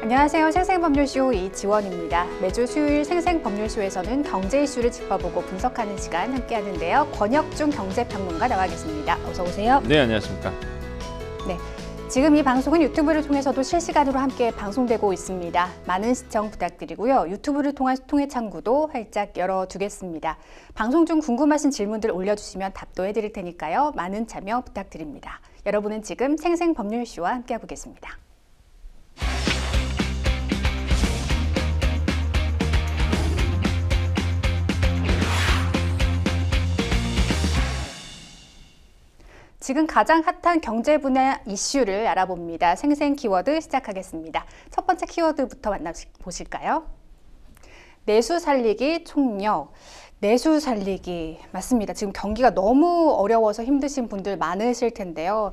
안녕하세요. 생생법률쇼 이지원입니다. 매주 수요일 생생법률쇼에서는 경제 이슈를 짚어보고 분석하는 시간 함께 하는데요. 권혁중 경제평론가 나와 계십니다. 어서 오세요. 네, 안녕하십니까. 네, 지금 이 방송은 유튜브를 통해서도 실시간으로 함께 방송되고 있습니다. 많은 시청 부탁드리고요. 유튜브를 통한 통해 창구도 활짝 열어두겠습니다. 방송 중 궁금하신 질문들 올려주시면 답도 해드릴 테니까요. 많은 참여 부탁드립니다. 여러분은 지금 생생법률쇼와 함께하고 계십니다. 지금 가장 핫한 경제 분야 이슈를 알아봅니다. 생생 키워드 시작하겠습니다. 첫 번째 키워드부터 만나보실까요? 내수 살리기 총력. 내수 살리기 맞습니다. 지금 경기가 너무 어려워서 힘드신 분들 많으실 텐데요.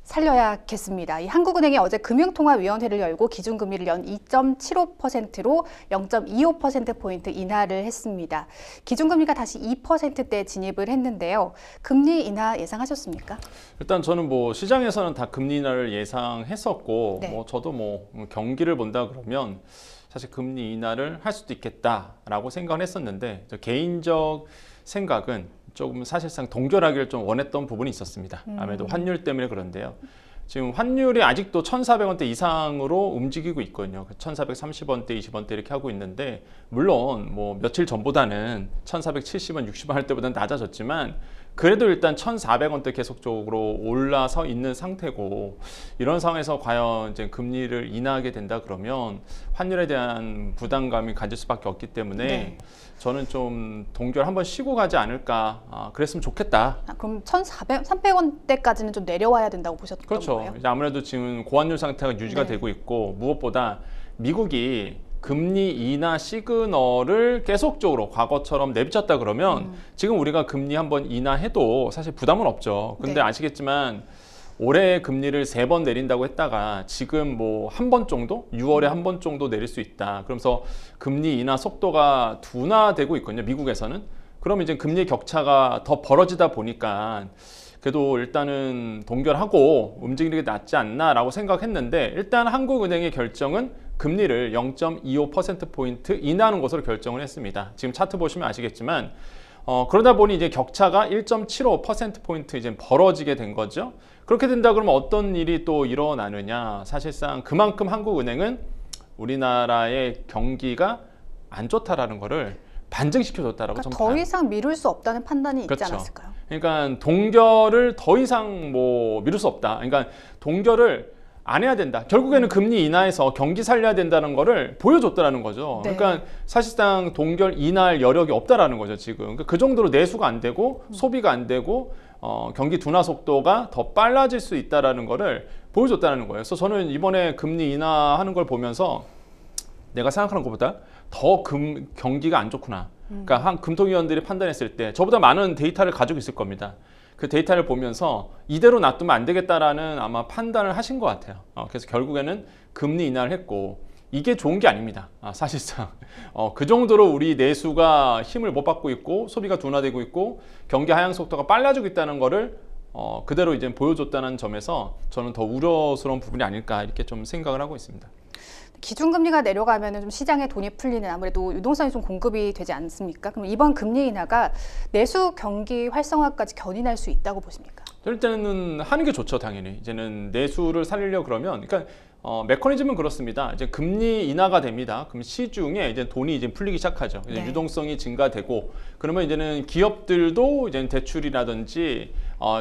살려야겠습니다. 이 한국은행이 어제 금융통화위원회를 열고 기준금리를 연 2.75%로 0.25%포인트 인하를 했습니다. 기준금리가 다시 2%대에 진입을 했는데요. 금리 인하 예상하셨습니까? 일단 저는 시장에서는 다 금리 인하를 예상했었고, 네. 저도 경기를 본다 그러면 사실 금리 인하를 할 수도 있겠다라고 생각을 했었는데, 저 개인적 생각은 조금 사실상 동결하기를 좀 원했던 부분이 있었습니다. 아무래도 환율 때문에 그런데요. 지금 환율이 아직도 1,400원대 이상으로 움직이고 있거든요. 1,430원대, 20원대 이렇게 하고 있는데, 물론 며칠 전보다는 1,470원, 60원 할 때보다는 낮아졌지만 그래도 일단 1,400원대 계속적으로 올라서 있는 상태고, 이런 상황에서 과연 이제 금리를 인하하게 된다 그러면 환율에 대한 부담감이 가질 수밖에 없기 때문에 네. 저는 좀 동결 한번 쉬고 가지 않을까, 그랬으면 좋겠다. 그럼 1,300원대까지는 좀 내려와야 된다고 보셨던 그렇죠. 거예요? 이제 아무래도 지금 고환율 상태가 유지가 네. 되고 있고, 무엇보다 미국이 금리 인하 시그널을 계속적으로 과거처럼 내비쳤다 그러면 지금 우리가 금리 한번 인하해도 사실 부담은 없죠. 근데 네. 아시겠지만 올해 금리를 3번 내린다고 했다가 지금 한 번 정도? 6월에 한 번 정도 내릴 수 있다. 그러면서 금리 인하 속도가 둔화되고 있거든요. 미국에서는. 그럼 이제 금리 격차가 더 벌어지다 보니까 그래도 일단은 동결하고 움직이는 게 낫지 않나라고 생각했는데, 일단 한국은행의 결정은 금리를 0.25%포인트 인하하는 것으로 결정을 했습니다. 지금 차트 보시면 아시겠지만 그러다 보니 이제 격차가 1.75%포인트 이제 벌어지게 된 거죠. 그렇게 된다 그러면 어떤 일이 또 일어나느냐. 사실상 그만큼 한국은행은 우리나라의 경기가 안 좋다라는 거를 반증시켜줬다라고 그러니까 더 이상 미룰 수 없다는 판단이 있지 그렇죠. 않았을까요? 그러니까 동결을 더 이상 미룰 수 없다. 그러니까 동결을 안 해야 된다. 결국에는 금리 인하해서 경기 살려야 된다는 거를 보여줬다라는 거죠. 네. 그러니까 사실상 동결 인하할 여력이 없다라는 거죠, 지금. 그러니까 그 정도로 내수가 안 되고 소비가 안 되고 경기 둔화 속도가 더 빨라질 수 있다라는 거를 보여줬다는 거예요. 그래서 저는 이번에 금리 인하하는 걸 보면서 내가 생각하는 것보다 더 경기가 안 좋구나. 그러니까 한 금통위원들이 판단했을 때 저보다 많은 데이터를 가지고 있을 겁니다. 그 데이터를 보면서 이대로 놔두면 안 되겠다라는 아마 판단을 하신 것 같아요. 그래서 결국에는 금리 인하를 했고, 이게 좋은 게 아닙니다. 사실상 그 정도로 우리 내수가 힘을 못 받고 있고 소비가 둔화되고 있고 경기 하향 속도가 빨라지고 있다는 거를 그대로 이제 보여줬다는 점에서 저는 더 우려스러운 부분이 아닐까 이렇게 좀 생각을 하고 있습니다. 기준금리가 내려가면 좀 시장에 돈이 풀리는, 아무래도 유동성이 좀 공급이 되지 않습니까? 그럼 이번 금리 인하가 내수 경기 활성화까지 견인할 수 있다고 보십니까? 이럴 때는 하는 게 좋죠, 당연히. 이제는 내수를 살리려 그러면, 그러니까 메커니즘은 그렇습니다. 이제 금리 인하가 됩니다. 그럼 시중에 이제 돈이 이제 풀리기 시작하죠. 이제 네. 유동성이 증가되고, 그러면 이제는 기업들도 이제 대출이라든지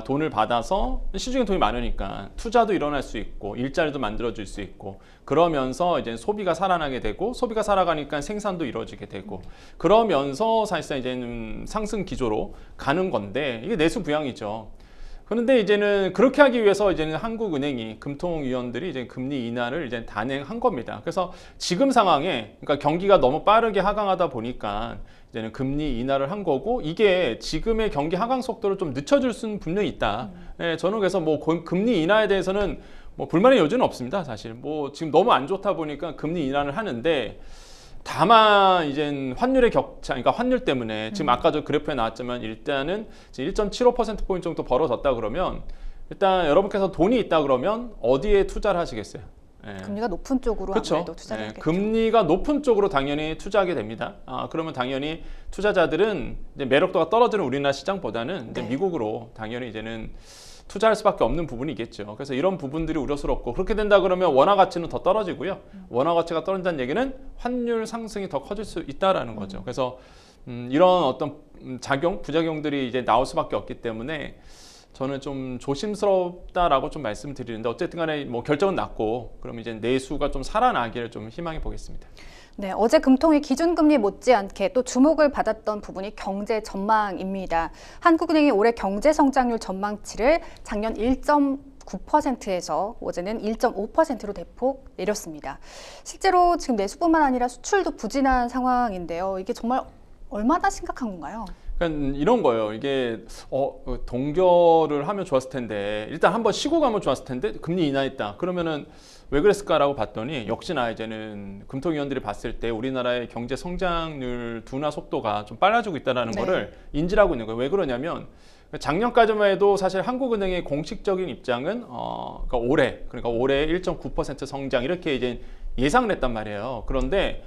돈을 받아서 시중에 돈이 많으니까 투자도 일어날 수 있고 일자리도 만들어질 수 있고, 그러면서 이제 소비가 살아나게 되고, 소비가 살아가니까 생산도 이루어지게 되고, 그러면서 사실상 이제는 상승 기조로 가는 건데, 이게 내수 부양이죠. 그런데 이제는 그렇게 하기 위해서 이제는 한국은행이 금통위원들이 이제 금리 인하를 이제 단행한 겁니다. 그래서 지금 상황에, 그러니까 경기가 너무 빠르게 하강하다 보니까 이제는 금리 인하를 한 거고, 이게 지금의 경기 하강 속도를 좀 늦춰줄 수는 분명히 있다. 네, 저는 그래서 금리 인하에 대해서는 불만의 여지는 없습니다. 사실 지금 너무 안 좋다 보니까 금리 인하를 하는데, 다만 이제 환율의 격차, 그러니까 환율 때문에 지금 아까 저 그래프에 나왔지만 일단은 1.75%포인트 정도 벌어졌다 그러면, 일단 여러분께서 돈이 있다 그러면 어디에 투자를 하시겠어요? 예. 금리가 높은 쪽으로 그렇죠. 아무래도 투자를 예, 하겠죠. 금리가 높은 쪽으로 당연히 투자하게 됩니다. 그러면 당연히 투자자들은 이제 매력도가 떨어지는 우리나라 시장보다는 이제 네. 미국으로 당연히 이제는 투자할 수밖에 없는 부분이 있겠죠. 그래서 이런 부분들이 우려스럽고 그렇게 된다 그러면 원화 가치는 더 떨어지고요. 원화 가치가 떨어진다는 얘기는 환율 상승이 더 커질 수 있다라는 거죠. 그래서 이런 어떤 작용, 부작용들이 이제 나올 수밖에 없기 때문에 저는 좀 조심스럽다라고 좀 말씀드리는데 어쨌든 간에 뭐 결정은 났고 그럼 이제 내수가 좀 살아나기를 좀 희망해 보겠습니다. 네, 어제 금통위 기준금리 못지않게 또 주목을 받았던 부분이 경제 전망입니다. 한국은행이 올해 경제 성장률 전망치를 작년 1.9%에서 어제는 1.5%로 대폭 내렸습니다. 실제로 지금 내수뿐만 아니라 수출도 부진한 상황인데요. 이게 정말 얼마나 심각한 건가요? 그러니까 이런 거예요. 이게 동결을 하면 좋았을 텐데 일단 한번 쉬고 가면 좋았을 텐데 금리 인하했다. 그러면은 왜 그랬을까라고 봤더니 역시나 이제는 금통위원들이 봤을 때 우리나라의 경제 성장률 둔화 속도가 좀 빨라지고 있다는 네. 거를 인지를 하고 있는 거예요. 왜 그러냐면 작년까지만 해도 사실 한국은행의 공식적인 입장은 그러니까 올해 1.9% 성장 이렇게 이제 예상을 했단 말이에요. 그런데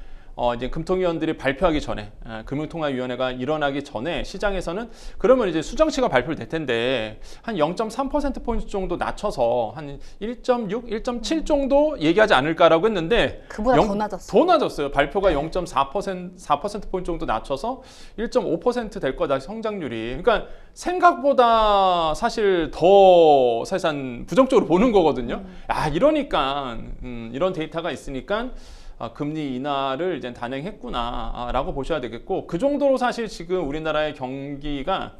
이제 금통위원들이 발표하기 전에 금융통화위원회가 일어나기 전에 시장에서는 그러면 이제 수정치가 발표될 텐데 한 0.3%포인트 정도 낮춰서 한 1.6, 1.7 정도 얘기하지 않을까라고 했는데 그보다 더 낮았어요. 더 낮았어요. 발표가 4%포인트 정도 낮춰서 1.5% 될 거다 성장률이. 그러니까 생각보다 사실 더 사실상 부정적으로 보는 거거든요. 이러니까 이런 데이터가 있으니까 금리 인하를 이제 단행했구나라고 보셔야 되겠고 그 정도로 사실 지금 우리나라의 경기가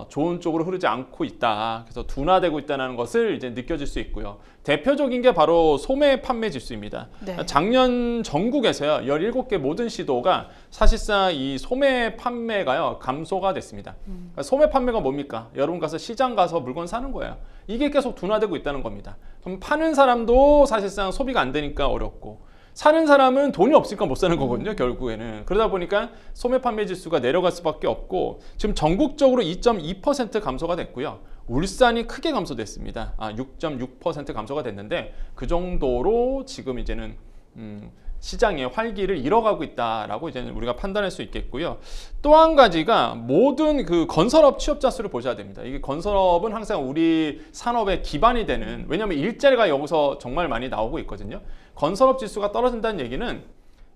좋은 쪽으로 흐르지 않고 있다. 그래서 둔화되고 있다는 것을 이제 느껴질 수 있고요. 대표적인 게 바로 소매 판매 지수입니다. 네. 작년 전국에서요 17개 모든 시도가 사실상 이 소매 판매가요 감소가 됐습니다. 그러니까 소매 판매가 뭡니까? 여러분 가서 시장 가서 물건 사는 거예요. 이게 계속 둔화되고 있다는 겁니다. 그럼 파는 사람도 사실상 소비가 안 되니까 어렵고 사는 사람은 돈이 없으니까 못 사는 거거든요, 결국에는. 그러다 보니까 소매 판매 지수가 내려갈 수밖에 없고 지금 전국적으로 2.2% 감소가 됐고요. 울산이 크게 감소됐습니다. 6.6% 감소가 됐는데 그 정도로 지금 이제는 시장의 활기를 잃어가고 있다라고 이제는 우리가 판단할 수 있겠고요. 또 한 가지가 모든 그 건설업 취업자 수를 보셔야 됩니다. 이게 건설업은 항상 우리 산업의 기반이 되는, 왜냐하면 일자리가 여기서 정말 많이 나오고 있거든요. 건설업 지수가 떨어진다는 얘기는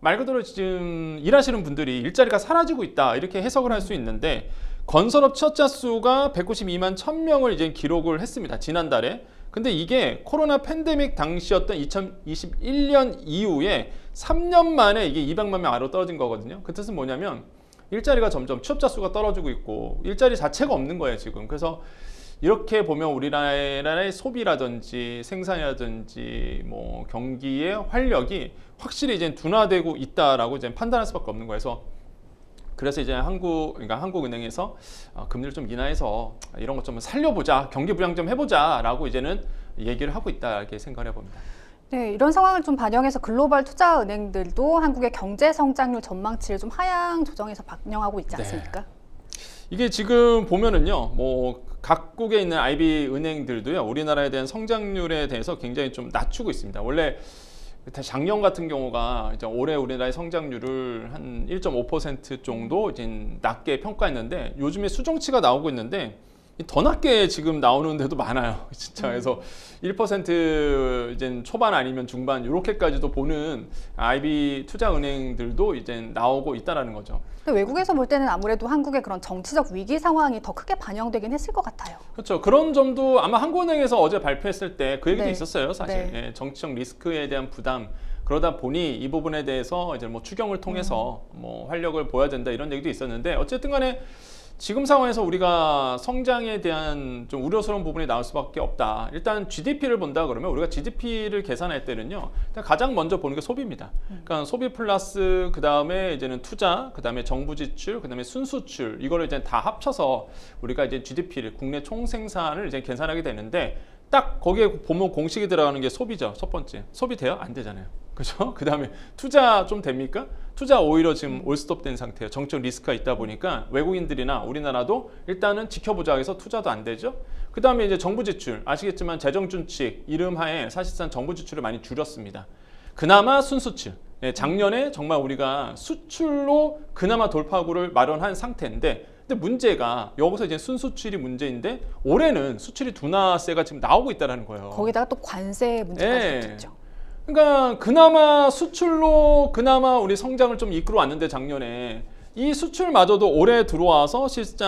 말 그대로 지금 일하시는 분들이 일자리가 사라지고 있다 이렇게 해석을 할 수 있는데 건설업 취업자 수가 192만 1000명을 이제 기록을 했습니다. 지난달에. 근데 이게 코로나 팬데믹 당시였던 2021년 이후에 3년 만에 이게 200만 명 아래로 떨어진 거거든요. 그 뜻은 뭐냐면 일자리가 점점 취업자 수가 떨어지고 있고 일자리 자체가 없는 거예요, 지금. 그래서 이렇게 보면 우리나라의 소비라든지 생산이라든지 뭐 경기의 활력이 확실히 이제 둔화되고 있다라고 이제 판단할 수밖에 없는 거여서 그래서 이제 한국은행에서 금리를 좀 인하해서 이런 것 좀 살려보자, 경기 부양 좀 해보자라고 이제는 얘기를 하고 있다 이렇게 생각을 해봅니다. 네, 이런 상황을 좀 반영해서 글로벌 투자 은행들도 한국의 경제 성장률 전망치를 좀 하향 조정해서 반영하고 있지 않습니까? 네. 이게 지금 보면은요, 뭐 각국에 있는 IB 은행들도요, 우리나라에 대한 성장률에 대해서 굉장히 좀 낮추고 있습니다. 원래 작년 같은 경우가 이제 올해 우리나라의 성장률을 한 1.5% 정도 이제 낮게 평가했는데 요즘에 수정치가 나오고 있는데 더 낮게 지금 나오는 데도 많아요. 진짜. 그래서 1% 이제 초반 아니면 중반 이렇게까지도 보는 IB 투자 은행들도 이제 나오고 있다라는 거죠. 근데 외국에서 볼 때는 아무래도 한국의 그런 정치적 위기 상황이 더 크게 반영되긴 했을 것 같아요. 그렇죠. 그런 점도 아마 한국은행에서 어제 발표했을 때 그 얘기도 네. 있었어요, 사실. 네. 예, 정치적 리스크에 대한 부담. 그러다 보니 이 부분에 대해서 이제 뭐 추경을 통해서 뭐 활력을 보여야 된다 이런 얘기도 있었는데 어쨌든 간에 지금 상황에서 우리가 성장에 대한 좀 우려스러운 부분이 나올 수밖에 없다. 일단 GDP를 본다 그러면 우리가 GDP를 계산할 때는요, 일단 가장 먼저 보는 게 소비입니다. 그러니까 소비 플러스 그 다음에 이제는 투자, 그 다음에 정부 지출, 그 다음에 순수출 이거를 이제 다 합쳐서 우리가 이제 GDP를 국내 총생산을 이제 계산하게 되는데 딱 거기에 보면 공식이 들어가는 게 소비죠. 첫 번째. 소비 돼요? 안 되잖아요. 그죠? 그 다음에 투자 좀 됩니까? 투자 오히려 지금 올스톱된 상태예요. 정책 리스크가 있다 보니까 외국인들이나 우리나라도 일단은 지켜보자 해서 투자도 안 되죠. 그 다음에 이제 정부 지출, 아시겠지만 재정준칙 이름하에 사실상 정부 지출을 많이 줄였습니다. 그나마 순수출. 네, 작년에 정말 우리가 수출로 그나마 돌파구를 마련한 상태인데, 근데 문제가 여기서 이제 순수출이 문제인데 올해는 수출이 둔화세가 지금 나오고 있다는 거예요. 거기다가 또 관세 문제가 네. 있었죠. 그러니까 그나마 수출로 그나마 우리 성장을 좀 이끌어 왔는데 작년에 이 수출마저도 올해 들어와서 실제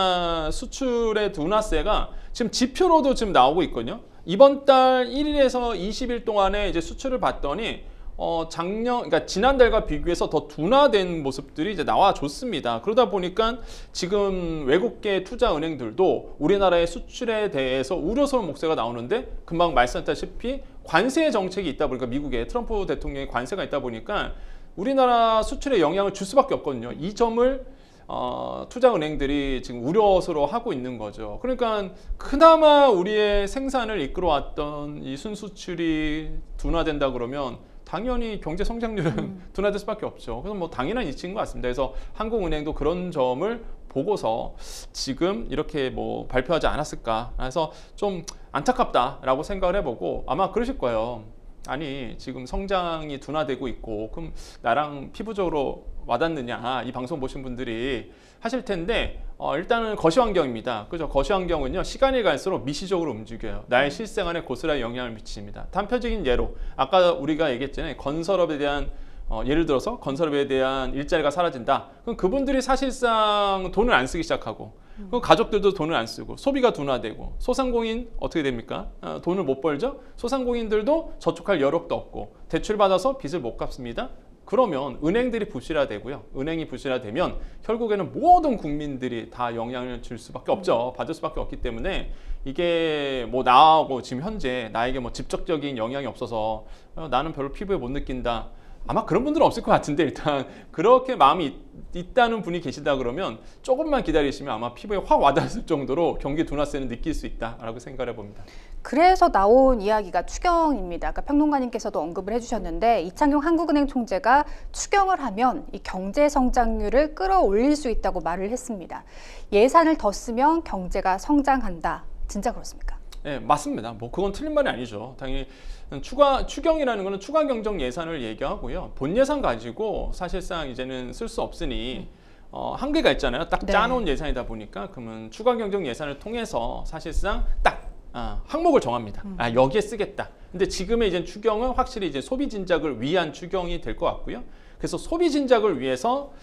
수출의 둔화세가 지금 지표로도 지금 나오고 있거든요. 이번 달 1일에서 20일 동안에 이제 수출을 봤더니 그러니까 지난달과 비교해서 더 둔화된 모습들이 이제 나와줬습니다. 그러다 보니까 지금 외국계 투자 은행들도 우리나라의 수출에 대해서 우려스러운 목소리가 나오는데, 금방 말씀드렸다시피 관세 정책이 있다 보니까, 미국의 트럼프 대통령의 관세가 있다 보니까 우리나라 수출에 영향을 줄 수밖에 없거든요. 이 점을 투자 은행들이 지금 우려스러워 하고 있는 거죠. 그러니까 그나마 우리의 생산을 이끌어왔던 이 순수출이 둔화된다 그러면 당연히 경제 성장률은 둔화될 수밖에 없죠. 그래서 뭐 당연한 이치인 것 같습니다. 그래서 한국은행도 그런 점을 보고서 지금 이렇게 뭐 발표하지 않았을까. 그래서 좀 안타깝다라고 생각을 해보고, 아마 그러실 거예요. 아니 지금 성장이 둔화되고 있고 그럼 나랑 피부적으로 와닿느냐, 이 방송 보신 분들이 하실 텐데, 일단은 거시환경입니다. 그죠? 거시환경은요 시간이 갈수록 미시적으로 움직여요. 나의 실생활에 고스란히 영향을 미칩니다. 단편적인 예로 아까 우리가 얘기했잖아요. 건설업에 대한 예를 들어서 건설업에 대한 일자리가 사라진다. 그럼 그분들이 사실상 돈을 안 쓰기 시작하고, 그럼 가족들도 돈을 안 쓰고 소비가 둔화되고, 소상공인 어떻게 됩니까? 돈을 못 벌죠. 소상공인들도 저축할 여력도 없고 대출 받아서 빚을 못 갚습니다. 그러면 은행들이 부실화되고요. 은행이 부실화되면 결국에는 모든 국민들이 다 영향을 줄 수밖에 없죠. 받을 수밖에 없기 때문에 이게 뭐 나하고 지금 현재 나에게 뭐 직접적인 영향이 없어서 나는 별로 피부에 못 느낀다. 아마 그런 분들은 없을 것 같은데, 일단 그렇게 마음이 있다는 분이 계시다 그러면 조금만 기다리시면 아마 피부에 확 와닿을 정도로 경기 둔화세는 느낄 수 있다라고 생각해 봅니다. 그래서 나온 이야기가 추경입니다. 아까 평론가님께서도 언급을 해주셨는데, 이창용 한국은행 총재가 추경을 하면 이 경제 성장률을 끌어올릴 수 있다고 말을 했습니다. 예산을 더 쓰면 경제가 성장한다. 진짜 그렇습니까? 네, 맞습니다. 뭐 그건 틀린 말이 아니죠. 당연히 추경이라는 거는 추가 경정 예산을 얘기하고요. 본 예산 가지고 사실상 이제는 쓸 수 없으니 한계가 있잖아요. 딱 짜놓은 예산이다 보니까, 그러면 추가 경정 예산을 통해서 사실상 딱 항목을 정합니다. 여기에 쓰겠다. 근데 지금의 이제 추경은 확실히 이제 소비 진작을 위한 추경이 될 것 같고요. 그래서 소비 진작을 위해서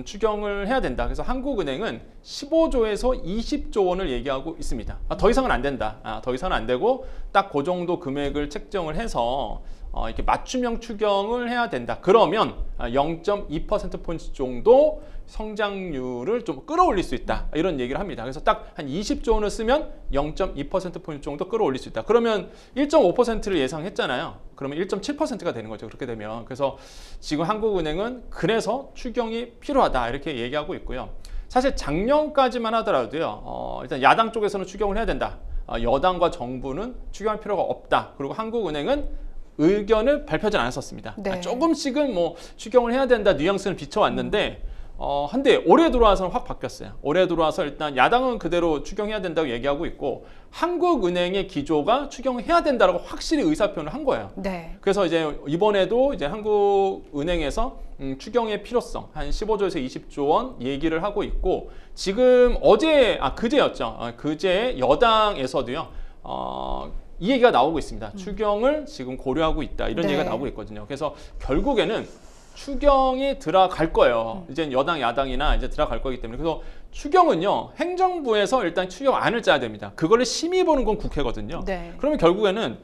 추경을 해야 된다. 그래서 한국은행은 15조에서 20조 원을 얘기하고 있습니다. 더 이상은 안 된다. 더 이상은 안 되고 딱 그 정도 금액을 책정을 해서 이렇게 맞춤형 추경을 해야 된다. 그러면 0.2%포인트 정도 성장률을 좀 끌어올릴 수 있다. 이런 얘기를 합니다. 그래서 딱 한 20조 원을 쓰면 0.2%포인트 정도 끌어올릴 수 있다. 그러면 1.5%를 예상했잖아요. 그러면 1.7%가 되는 거죠. 그렇게 되면. 그래서 지금 한국은행은 그래서 추경이 필요하다. 이렇게 얘기하고 있고요. 사실 작년까지만 하더라도요. 일단 야당 쪽에서는 추경을 해야 된다. 여당과 정부는 추경할 필요가 없다. 그리고 한국은행은 의견을 발표하지 않았었습니다. 네. 조금씩은 뭐 추경을 해야 된다 뉘앙스는 비춰왔는데, 한데 올해 들어와서는 확 바뀌었어요. 올해 들어와서 일단 야당은 그대로 추경해야 된다고 얘기하고 있고, 한국은행의 기조가 추경해야 된다라고 확실히 의사표현을 한 거예요. 네. 그래서 이제 이번에도 이제 한국은행에서 추경의 필요성 한 15조에서 20조 원 얘기를 하고 있고, 지금 그제였죠. 그제 여당에서도요. 이 얘기가 나오고 있습니다. 추경을 지금 고려하고 있다. 이런 얘기가 나오고 있거든요. 그래서 결국에는 추경이 들어갈 거예요. 이제 여당, 야당이나 이제 들어갈 거기 때문에. 그래서 추경은요, 행정부에서 일단 추경안을 짜야 됩니다. 그거를 심의 보는 건 국회거든요. 네. 그러면 결국에는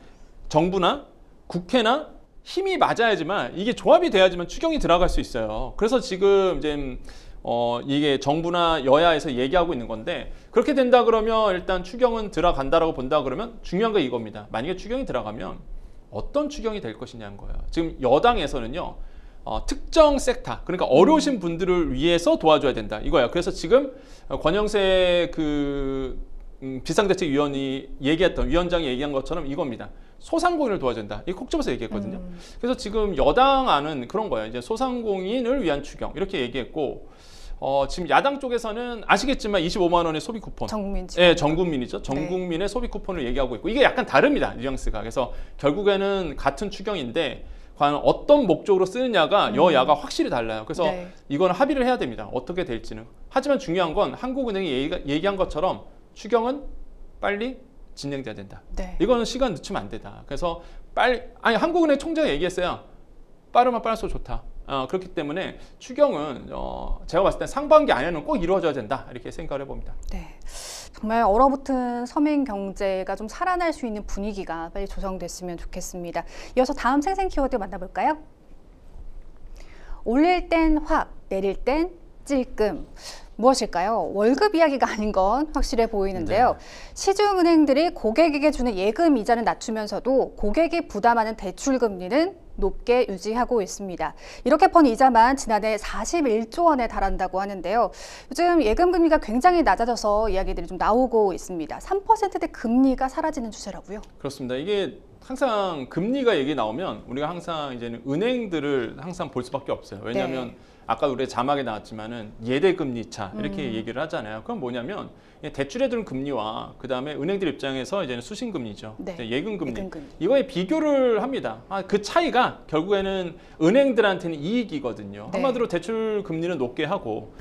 정부나 국회나 힘이 맞아야지만, 이게 조합이 돼야지만 추경이 들어갈 수 있어요. 그래서 지금 이제 이게 정부나 여야에서 얘기하고 있는 건데, 그렇게 된다 그러면 일단 추경은 들어간다라고 본다 그러면 중요한 건 이겁니다. 만약에 추경이 들어가면 어떤 추경이 될 것이냐는 거예요. 지금 여당에서는요, 특정 섹터, 그러니까 어려우신 분들을 위해서 도와줘야 된다 이거예요. 그래서 지금 권영세 그 비상대책위원이 얘기했던 위원장이 얘기한 것처럼 이겁니다. 소상공인을 도와준다. 이 콕 집어서 얘기했거든요. 그래서 지금 여당안은 그런 거예요. 이제 소상공인을 위한 추경 이렇게 얘기했고 지금 야당 쪽에서는 아시겠지만 25만 원의 소비 쿠폰. 예, 전 국민이죠. 전 국민의 소비 쿠폰을 얘기하고 있고 이게 약간 다릅니다. 뉘앙스가. 그래서 결국에는 같은 추경인데 과연 어떤 목적으로 쓰느냐가 여야가 확실히 달라요. 그래서 이건 합의를 해야 됩니다. 어떻게 될지는. 하지만 중요한 건 한국은행이 얘기한 것처럼 추경은 빨리 진행돼야 된다. 이거는 시간 늦추면 안 된다. 그래서 한국은행 총재가 얘기했어요. 빠르면 빠를수록 좋다. 그렇기 때문에 추경은 제가 봤을 때 상반기 안에는 꼭 이루어져야 된다. 이렇게 생각을 해봅니다. 네. 정말 얼어붙은 서민 경제가 좀 살아날 수 있는 분위기가 빨리 조성됐으면 좋겠습니다. 이어서 다음 생생 키워드 만나볼까요? 올릴 땐 확, 내릴 땐 찔끔. 무엇일까요? 월급 이야기가 아닌 건 확실해 보이는데요. 시중은행들이 고객에게 주는 예금 이자는 낮추면서도 고객이 부담하는 대출 금리는 높게 유지하고 있습니다. 이렇게 번 이자만 지난해 41조 원에 달한다고 하는데요. 요즘 예금 금리가 굉장히 낮아져서 이야기들이 좀 나오고 있습니다. 3%대 금리가 사라지는 추세라고요? 그렇습니다. 이게 항상 금리가 얘기 나오면 우리가 항상 이제는 은행들을 항상 볼 수밖에 없어요. 왜냐하면 아까 우리 자막에 나왔지만은 예대금리차 이렇게 얘기를 하잖아요. 그건 뭐냐면 대출에 드는 금리와 그 다음에 은행들 입장에서 이제는 수신금리죠. 예금금리. 이거에 비교를 합니다. 그 차이가 결국에는 은행들한테는 이익이거든요. 한마디로 대출 금리는 높게 하고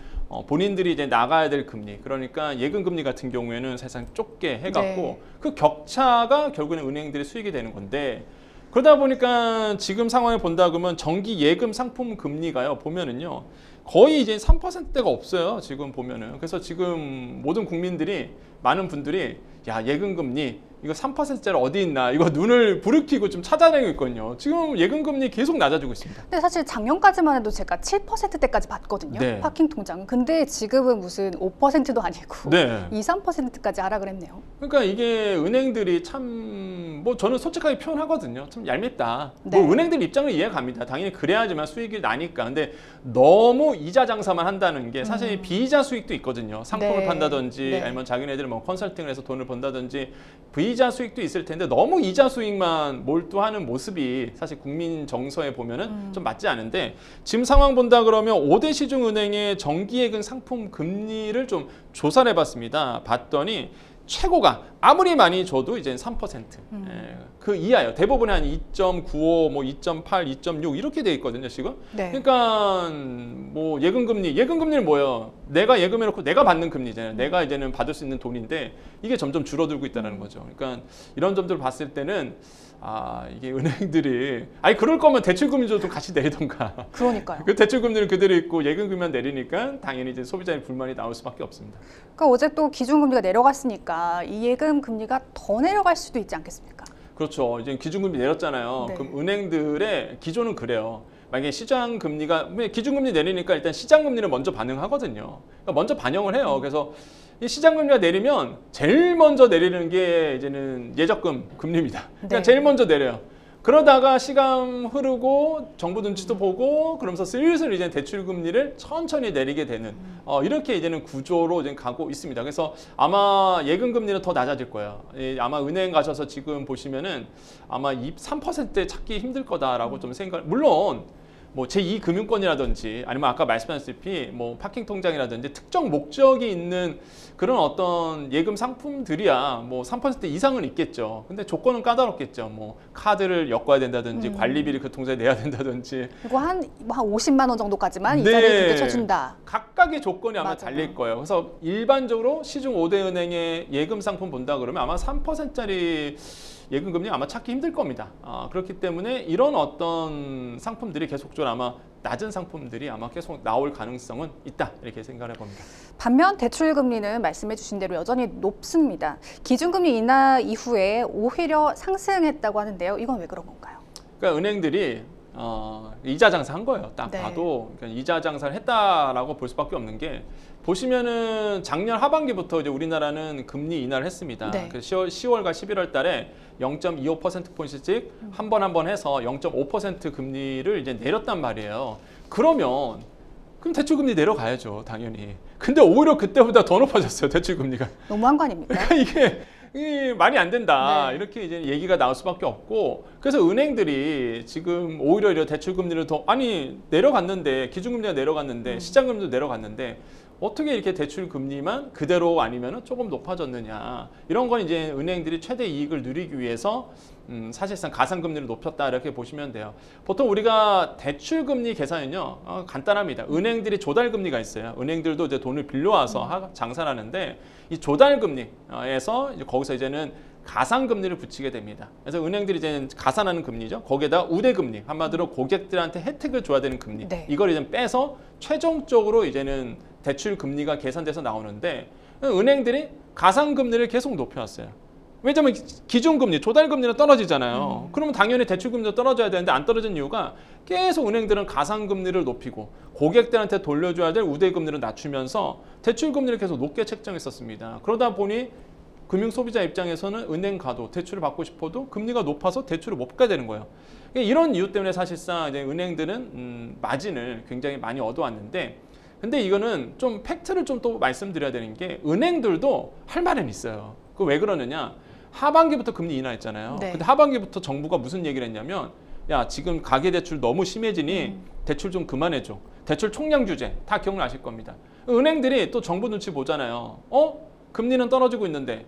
본인들이 이제 나가야 될 금리, 그러니까 예금 금리 같은 경우에는 사실상 좁게 해갖고 그 격차가 결국에는 은행들의 수익이 되는 건데. 그러다 보니까 지금 상황을 본다 그러면 정기 예금 상품 금리가요 보면은요 거의 이제 3%대가 없어요. 지금 보면은. 그래서 지금 모든 국민들이 많은 분들이 야 예금 금리 이거 3%짜리 어디 있나 이거 눈을 부르키고 좀 찾아내고 있거든요. 지금 예금 금리 계속 낮아지고 있습니다. 근데 사실 작년까지만 해도 제가 7%대까지 봤거든요. 파킹 통장은. 근데 지금은 무슨 5%도 아니고 2, 3%까지 하락을 했네요. 그러니까 이게 은행들이 참 뭐 저는 솔직하게 표현하거든요. 참 얄밉다. 뭐 은행들 입장을 이해갑니다. 당연히 그래야지만 수익이 나니까. 근데 너무 이자 장사만 한다는 게 사실 비이자 수익도 있거든요. 상품을 판다든지 아니면 자기네들 뭐 컨설팅을 해서 돈을 번다든지 비이자 수익도 있을 텐데 너무 이자 수익만 몰두하는 모습이 사실 국민 정서에 보면은 좀 맞지 않은데 지금 상황 본다 그러면 5대 시중은행의 정기예금 상품 금리를 좀 조사를 해봤습니다. 봤더니 최고가 아무리 많이 줘도 이제 3%. 그 이하예요. 대부분이 한 2.95, 뭐 2.8, 2.6 이렇게 돼 있거든요, 지금. 그러니까 뭐 예금금리는 뭐예요? 내가 예금해놓고 내가 받는 금리잖아요. 내가 이제는 받을 수 있는 돈인데 이게 점점 줄어들고 있다는 거죠. 그러니까 이런 점들을 봤을 때는 이게 은행들이 그럴 거면 대출금리도 좀 같이 내리던가. 그러니까요. 그 대출금리는 그대로 있고 예금금리만 내리니까 당연히 이제 소비자의 불만이 나올 수밖에 없습니다. 그러니까 어제 또 기준금리가 내려갔으니까 이 예금금리가 더 내려갈 수도 있지 않겠습니까? 그렇죠. 이제 기준금리 내렸잖아요. 그럼 은행들의 기조는 그래요. 만약에 시장 금리가 기준금리 내리니까 일단 시장 금리를 먼저 반영하거든요. 그러니까 먼저 반영을 해요. 그래서 이 시장 금리가 내리면 제일 먼저 내리는 게 이제는 예적금 금리입니다. 그러니까 제일 먼저 내려요. 그러다가 시간 흐르고 정부 눈치도 보고 그러면서 슬슬 이제 대출 금리를 천천히 내리게 되는 이렇게 이제는 구조로 이제 가고 있습니다. 그래서 아마 예금 금리는 더 낮아질 거예요. 아마 은행 가셔서 지금 보시면은 아마 3%대 찾기 힘들 거다라고 좀 물론 뭐 제2금융권이라든지 아니면 아까 말씀하셨다시피 뭐 파킹 통장이라든지 특정 목적이 있는 그런 어떤 예금 상품들이야 뭐 3% 이상은 있겠죠. 근데 조건은 까다롭겠죠. 뭐 카드를 엮어야 된다든지 관리비를 그 통장에 내야 된다든지. 그리고 한 50만 원 정도까지만 이자를 쳐준다. 각각의 조건이 아마 달릴 거예요. 그래서 일반적으로 시중 5대 은행의 예금 상품 본다 그러면 아마 3%짜리 예금 금리 아마 찾기 힘들 겁니다. 그렇기 때문에 이런 어떤 상품들이 계속적으로 아마 낮은 상품들이 아마 계속 나올 가능성은 있다 이렇게 생각을 해봅니다. 반면 대출 금리는 말씀해 주신 대로 여전히 높습니다. 기준금리 인하 이후에 오히려 상승했다고 하는데요. 이건 왜 그런 건가요? 그러니까 은행들이 이자 장사한 거예요. 딱 봐도 그러니까 이자 장사를 했다라고 볼 수밖에 없는 게 보시면은 작년 하반기부터 이제 우리나라는 금리 인하를 했습니다. 그 10월과 11월 달에 0.25%포인트씩 한 번 해서 0.5% 금리를 이제 내렸단 말이에요. 그러면 그럼 대출금리 내려가야죠, 당연히. 근데 오히려 그때보다 더 높아졌어요, 대출금리가. 너무한 거 아닙니까? 그러니까 이게 말이 안 된다. 네. 이렇게 이제 얘기가 나올 수밖에 없고, 그래서 은행들이 지금 오히려 이런 대출금리를 내려갔는데, 기준금리가 내려갔는데, 시장금리도 내려갔는데, 어떻게 이렇게 대출금리만 그대로 아니면 조금 높아졌느냐. 이런 건 이제 은행들이 최대 이익을 누리기 위해서 사실상 가상금리를 높였다 이렇게 보시면 돼요. 보통 우리가 대출금리 계산은요, 간단합니다. 은행들이 조달금리가 있어요. 은행들도 이제 돈을 빌려와서 장사를 하는데, 이 조달금리에서 거기서 이제는 가상금리를 붙이게 됩니다. 그래서 은행들이 이제 가산하는 금리죠. 거기에다 우대금리, 한마디로 고객들한테 혜택을 줘야 되는 금리. 네. 이걸 이제 빼서 최종적으로 이제는 대출 금리가 계산돼서 나오는데, 은행들이 가상금리를 계속 높여왔어요. 왜냐면 기준금리, 조달금리는 떨어지잖아요. 그러면 당연히 대출금리도 떨어져야 되는데 안 떨어진 이유가 계속 은행들은 가상금리를 높이고 고객들한테 돌려줘야 될 우대금리를 낮추면서 대출금리를 계속 높게 책정했었습니다. 그러다 보니 금융소비자 입장에서는 은행 가도 대출을 받고 싶어도 금리가 높아서 대출을 못 가게 되는 거예요. 이런 이유 때문에 사실상 이제 은행들은 마진을 굉장히 많이 얻어왔는데, 근데 이거는 좀 팩트를 좀 또 말씀드려야 되는 게, 은행들도 할 말은 있어요. 그 왜 그러느냐? 하반기부터 금리 인하했잖아요. 네. 근데 하반기부터 정부가 무슨 얘기를 했냐면, 야, 지금 가계대출 너무 심해지니 대출 좀 그만해줘. 대출 총량 규제 다 기억나실 겁니다. 은행들이 또 정부 눈치 보잖아요. 금리는 떨어지고 있는데,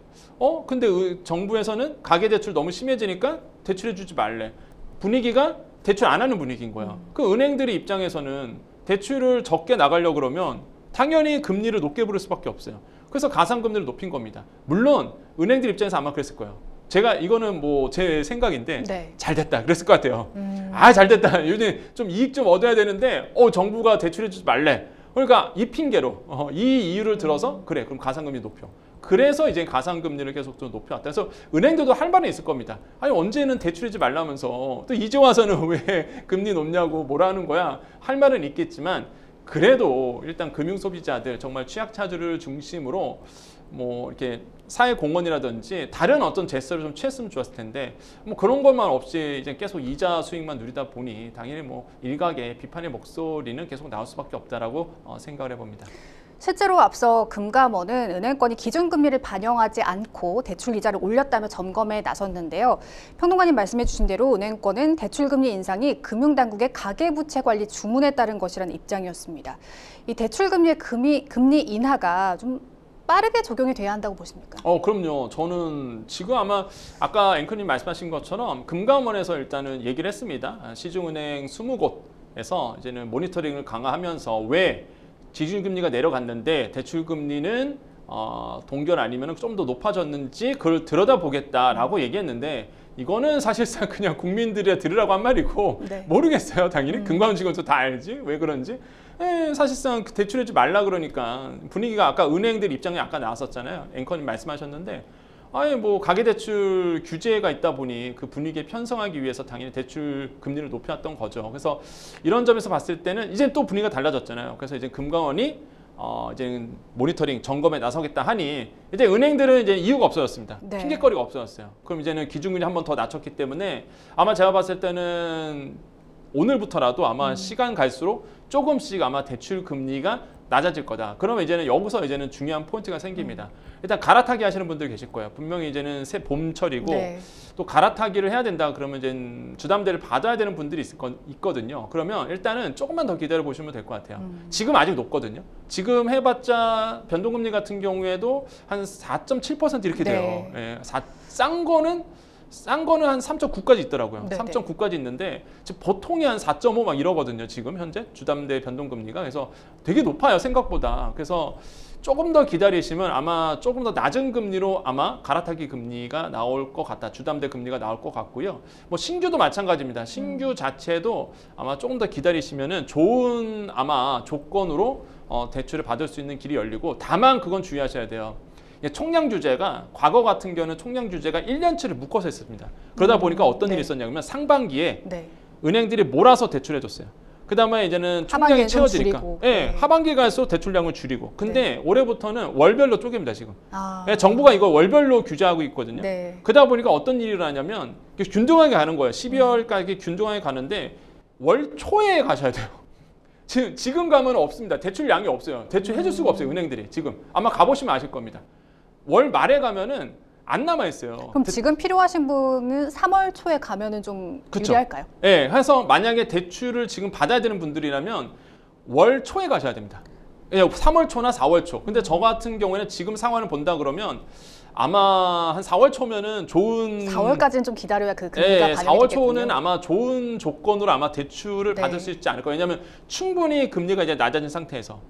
근데 정부에서는 가계대출 너무 심해지니까 대출해주지 말래. 분위기가 대출 안 하는 분위기인 거예요. 그 은행들이 입장에서는 대출을 적게 나가려고 그러면 당연히 금리를 높게 부를 수밖에 없어요. 그래서 가상금리를 높인 겁니다. 물론 은행들 입장에서 아마 그랬을 거예요. 제가 이거는 뭐 제 생각인데, 네. 잘 됐다 그랬을 것 같아요. 잘 됐다. 요즘 좀 이익 좀 얻어야 되는데 정부가 대출해주지 말래. 그러니까 이 핑계로 이 이유를 들어서 그래, 그럼 가상금리 높여. 그래서 이제 가상금리를 계속 좀 높여왔다. 그래서 은행들도 할 말은 있을 겁니다. 아니, 언제는 대출하지 말라면서 또 이제 와서는 왜 금리 높냐고 뭐라는 거야. 할 말은 있겠지만, 그래도 일단 금융소비자들, 정말 취약차주를 중심으로 뭐 이렇게 사회공헌이라든지 다른 어떤 제스처를 좀 취했으면 좋았을 텐데, 뭐 그런 것만 없이 이제 계속 이자 수익만 누리다 보니 당연히 뭐 일각의 비판의 목소리는 계속 나올 수밖에 없다라고 생각을 해봅니다. 실제로 앞서 금감원은 은행권이 기준금리를 반영하지 않고 대출 이자를 올렸다며 점검에 나섰는데요. 평론가님 말씀해 주신 대로 은행권은 대출금리 인상이 금융당국의 가계부채 관리 주문에 따른 것이라는 입장이었습니다. 이 대출금리의 금리 인하가 좀 빠르게 적용이 돼야 한다고 보십니까? 그럼요. 저는 지금 아까 앵커님 말씀하신 것처럼 금감원에서 일단은 얘기를 했습니다. 시중은행 20곳에서 이제는 모니터링을 강화하면서 왜 기준금리가 내려갔는데 대출금리는 동결 아니면 좀 더 높아졌는지 그걸 들여다보겠다라고 얘기했는데, 이거는 사실상 그냥 국민들이 들으라고 한 말이고, 네. 모르겠어요. 당연히 금감원 직원도 다 알지 왜 그런지. 사실상 대출하지 말라 그러니까 분위기가, 아까 은행들 입장에 아까 나왔었잖아요. 앵커님 말씀하셨는데, 아니 뭐 가계대출 규제가 있다 보니 그 분위기에 편성하기 위해서 당연히 대출 금리를 높여왔던 거죠. 그래서 이런 점에서 봤을 때는 이제 또 분위기가 달라졌잖아요. 그래서 이제 금감원이 이제 모니터링 점검에 나서겠다 하니, 이제 은행들은 이제 이유가 없어졌습니다. 네. 핑계거리가 없어졌어요. 그럼 이제는 기준금리 한 번 더 낮췄기 때문에 아마 제가 봤을 때는 오늘부터라도 아마 시간 갈수록 조금씩 아마 대출 금리가 낮아질 거다. 그러면 이제는 여기서 이제는 중요한 포인트가 생깁니다. 일단 갈아타기 하시는 분들 계실 거예요. 분명히 이제는 새 봄철이고, 네. 또 갈아타기를 해야 된다 그러면 이제 주담대를 받아야 되는 분들이 있거든요. 그러면 일단은 조금만 더 기다려 보시면 될 것 같아요. 지금 아직 높거든요. 지금 해봤자 변동금리 같은 경우에도 한 4.7% 이렇게 돼요. 네. 싼 거는 한 3.9까지 있더라고요. 네네. 3.9까지 있는데 지금 보통이 한 4.5 막 이러거든요. 지금 현재 주담대 변동금리가. 그래서 되게 높아요, 생각보다. 그래서 조금 더 기다리시면 아마 조금 더 낮은 금리로 아마 갈아타기 금리가 나올 것 같다. 주담대 금리가 나올 것 같고요. 뭐 신규도 마찬가지입니다. 신규 자체도 아마 조금 더 기다리시면은 좋은 아마 조건으로 대출을 받을 수 있는 길이 열리고, 다만 그건 주의하셔야 돼요. 총량 규제가, 과거 같은 경우는 총량 규제가 1년치를 묶어서 했습니다. 그러다 보니까 어떤 네. 일이 있었냐면 상반기에 네. 은행들이 몰아서 대출해줬어요. 그 다음에 이제는 총량이 하반기에 좀 채워지니까, 줄이고. 네. 하반기 갈수록 대출량을 줄이고. 근데 올해부터는 월별로 쪼갭니다, 지금. 정부가 이거 월별로 규제하고 있거든요. 네. 그러다 보니까 어떤 일이 일어나냐면 균등하게 가는 거예요. 12월까지 균등하게 가는데 월 초에 가셔야 돼요. 지금 가면 없습니다. 대출량이 없어요. 대출 해줄 수가 없어요. 은행들이 지금 아마 가보시면 아실 겁니다. 월 말에 가면은 안 남아 있어요. 그럼 지금 필요하신 분은 3월 초에 가면은 좀 그쵸. 유리할까요? 네, 해서 만약에 대출을 지금 받아야 되는 분들이라면 월 초에 가셔야 됩니다. 3월 초나 4월 초. 근데 저 같은 경우에는 지금 상황을 본다 그러면 아마 한 4월 초면은 좋은 4월까지는 좀 기다려야 그 금리가 반영이 4월 되겠군요. 초는 아마 좋은 조건으로 아마 대출을 네. 받을 수 있지 않을까. 왜냐하면 충분히 금리가 이제 낮아진 상태에서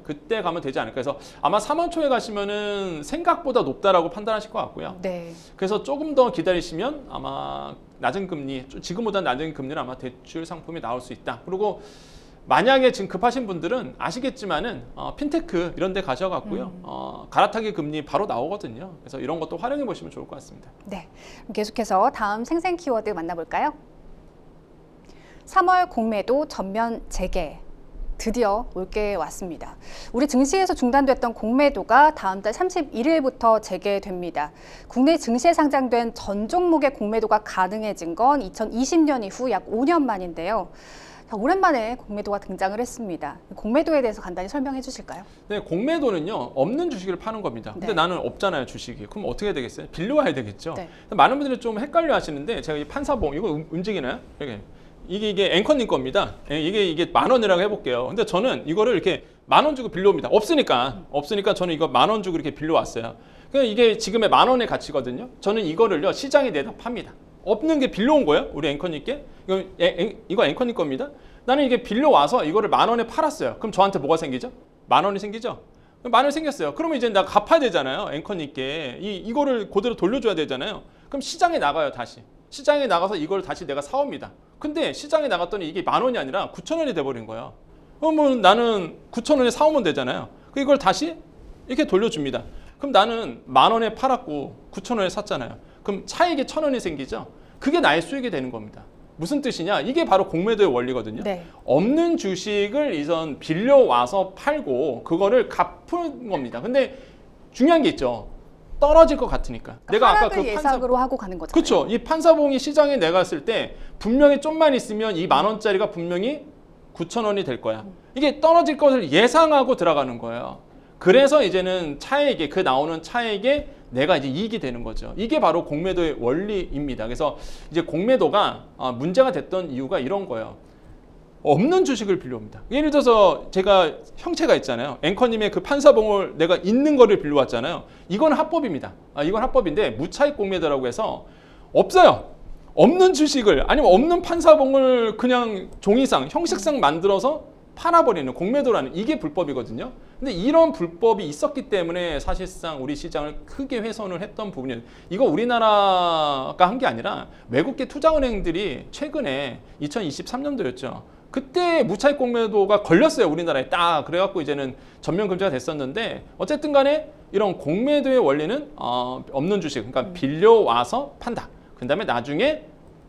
그때 가면 되지 않을까. 그래서 아마 3월 초에 가시면은 생각보다 높다라고 판단하실 것 같고요. 네. 그래서 조금 더 기다리시면 아마 낮은 금리, 지금보다 낮은 금리는 아마 대출 상품이 나올 수 있다. 그리고 만약에 지금 급하신 분들은 아시겠지만은 핀테크 이런 데 가셔갖고요. 갈아타기 금리 바로 나오거든요. 그래서 이런 것도 활용해 보시면 좋을 것 같습니다. 네. 그럼 계속해서 다음 생생 키워드 만나볼까요? 3월 공매도 전면 재개. 드디어 올게 왔습니다. 우리 증시에서 중단됐던 공매도가 다음 달 31일부터 재개됩니다. 국내 증시에 상장된 전 종목의 공매도가 가능해진 건 2020년 이후 약 5년 만인데요. 자, 오랜만에 공매도가 등장을 했습니다. 공매도에 대해서 간단히 설명해 주실까요? 네, 공매도는요 없는 주식을 파는 겁니다. 근데 네. 나는 없잖아요 주식이. 그럼 어떻게 되겠어요? 빌려와야 되겠죠. 네. 많은 분들이 좀 헷갈려 하시는데 제가 이 판사봉 이거 움직이나요? 이게 앵커님 겁니다. 이게 10,000원이라고 해볼게요. 근데 저는 이거를 이렇게 10,000원 주고 빌려옵니다. 없으니까 저는 이거 10,000원 주고 이렇게 빌려왔어요. 그러니까 이게 지금의 10,000원의 가치거든요. 저는 이거를요 시장에 내다 팝니다. 없는 게 빌려온 거예요. 우리 앵커님께. 이거 앵커님 겁니다. 나는 이게 빌려와서 이거를 10,000원에 팔았어요. 그럼 저한테 뭐가 생기죠? 10,000원이 생기죠? 10,000원이 생겼어요. 그러면 이제 내가 갚아야 되잖아요. 앵커님께. 이거를 그대로 돌려줘야 되잖아요. 그럼 시장에 나가요, 다시. 시장에 나가서 이걸 다시 내가 사옵니다. 근데 시장에 나갔더니 이게 10,000원이 아니라 9,000원이 돼버린 거예요. 그러면 나는 9,000원에 사오면 되잖아요. 이걸 다시 이렇게 돌려줍니다. 그럼 나는 10,000원에 팔았고 9,000원에 샀잖아요. 그럼 차익에 1,000원이 생기죠. 그게 나의 수익이 되는 겁니다. 무슨 뜻이냐? 이게 바로 공매도의 원리거든요. 네. 없는 주식을 이전 빌려와서 팔고 그거를 갚은 겁니다. 근데 중요한 게 있죠. 떨어질 것 같으니까. 내가 아까 그 예상으로 하고 가는 거잖아요. 그렇죠. 이 판사봉이 시장에 내갔을 때 분명히 좀만 있으면 이 10,000원짜리가 분명히 9,000원이 될 거야. 이게 떨어질 것을 예상하고 들어가는 거예요. 그래서 이제는 차액에 그 나오는 차액에 내가 이제 이익이 되는 거죠. 이게 바로 공매도의 원리입니다. 그래서 이제 공매도가 문제가 됐던 이유가 이런 거예요. 없는 주식을 빌려옵니다. 예를 들어서 제가 형체가 있잖아요. 앵커님의 그 판사봉을 내가 있는 거를 빌려왔잖아요. 이건 합법입니다. 이건 합법인데 무차익 공매도라고 해서 없어요. 없는 주식을 아니면 없는 판사봉을 그냥 종이상, 형식상 만들어서 팔아버리는 공매도라는 이게 불법이거든요. 근데 이런 불법이 있었기 때문에 사실상 우리 시장을 크게 훼손을 했던 부분이에요. 이거 우리나라가 한 게 아니라 외국계 투자은행들이 최근에 2023년도였죠. 그때 무차익 공매도가 걸렸어요. 우리나라에 딱 그래갖고 이제는 전면 금지가 됐었는데 어쨌든 간에 이런 공매도의 원리는 없는 주식, 그러니까 빌려와서 판다. 그 다음에 나중에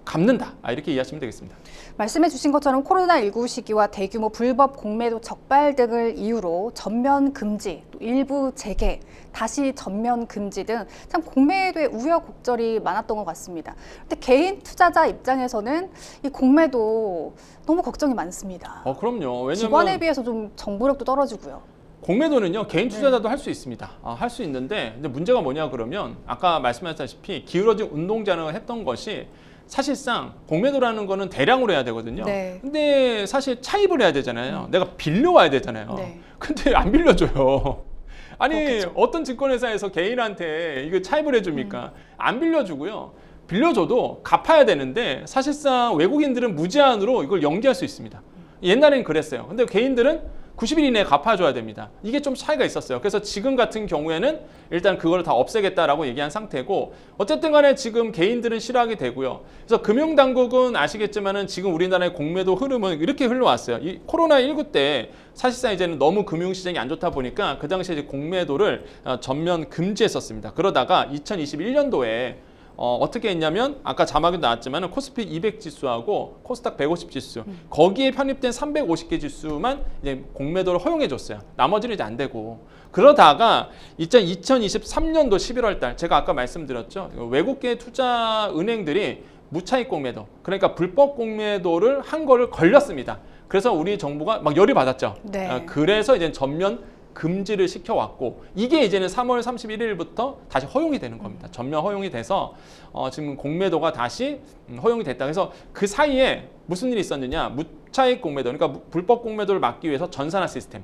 갚는다. 이렇게 이해하시면 되겠습니다. 말씀해 주신 것처럼 코로나19 시기와 대규모 불법 공매도 적발 등을 이유로 전면 금지, 또 일부 재개, 다시 전면 금지 등 참 공매도의 우여곡절이 많았던 것 같습니다. 근데 개인 투자자 입장에서는 이 공매도 너무 걱정이 많습니다. 그럼요. 왜냐면 기관에 비해서 좀 정보력도 떨어지고요. 공매도는요 개인 투자자도 할 수 있습니다. 할 수 있는데 근데 문제가 뭐냐 그러면 아까 말씀하셨다시피 기울어진 운동장을 했던 것이 사실상 공매도라는 거는 대량으로 해야 되거든요. 네. 근데 사실 차입을 해야 되잖아요. 내가 빌려와야 되잖아요. 네. 근데 안 빌려줘요. 아니 그렇겠죠. 어떤 증권회사에서 개인한테 이거 차입을 해줍니까? 안 빌려주고요. 빌려줘도 갚아야 되는데 사실상 외국인들은 무제한으로 이걸 연기할 수 있습니다. 옛날에는 그랬어요. 근데 개인들은 90일 이내에 갚아줘야 됩니다. 이게 좀 차이가 있었어요. 그래서 지금 같은 경우에는 일단 그걸 다 없애겠다라고 얘기한 상태고 어쨌든 간에 지금 개인들은 싫어하게 되고요. 그래서 금융당국은 아시겠지만은 지금 우리나라의 공매도 흐름은 이렇게 흘러왔어요. 이 코로나19 때 사실상 이제는 너무 금융시장이 안 좋다 보니까 그 당시에 이제 공매도를 전면 금지했었습니다. 그러다가 2021년도에 어떻게 했냐면 아까 자막에도 나왔지만 코스피 200 지수하고 코스닥 150 지수 거기에 편입된 350개 지수만 이제 공매도를 허용해 줬어요. 나머지는 이제 안 되고 그러다가 2023년도 11월 달 제가 아까 말씀드렸죠. 외국계 투자 은행들이 무차익 공매도 그러니까 불법 공매도를 한 거를 걸렸습니다. 그래서 우리 정부가 막 열이 받았죠. 네. 그래서 이제 전면 금지를 시켜왔고 이게 이제는 3월 31일부터 다시 허용이 되는 겁니다. 전면 허용이 돼서 지금 공매도가 다시 허용이 됐다. 그래서 그 사이에 무슨 일이 있었느냐. 무차익 공매도, 그러니까 불법 공매도를 막기 위해서 전산화 시스템,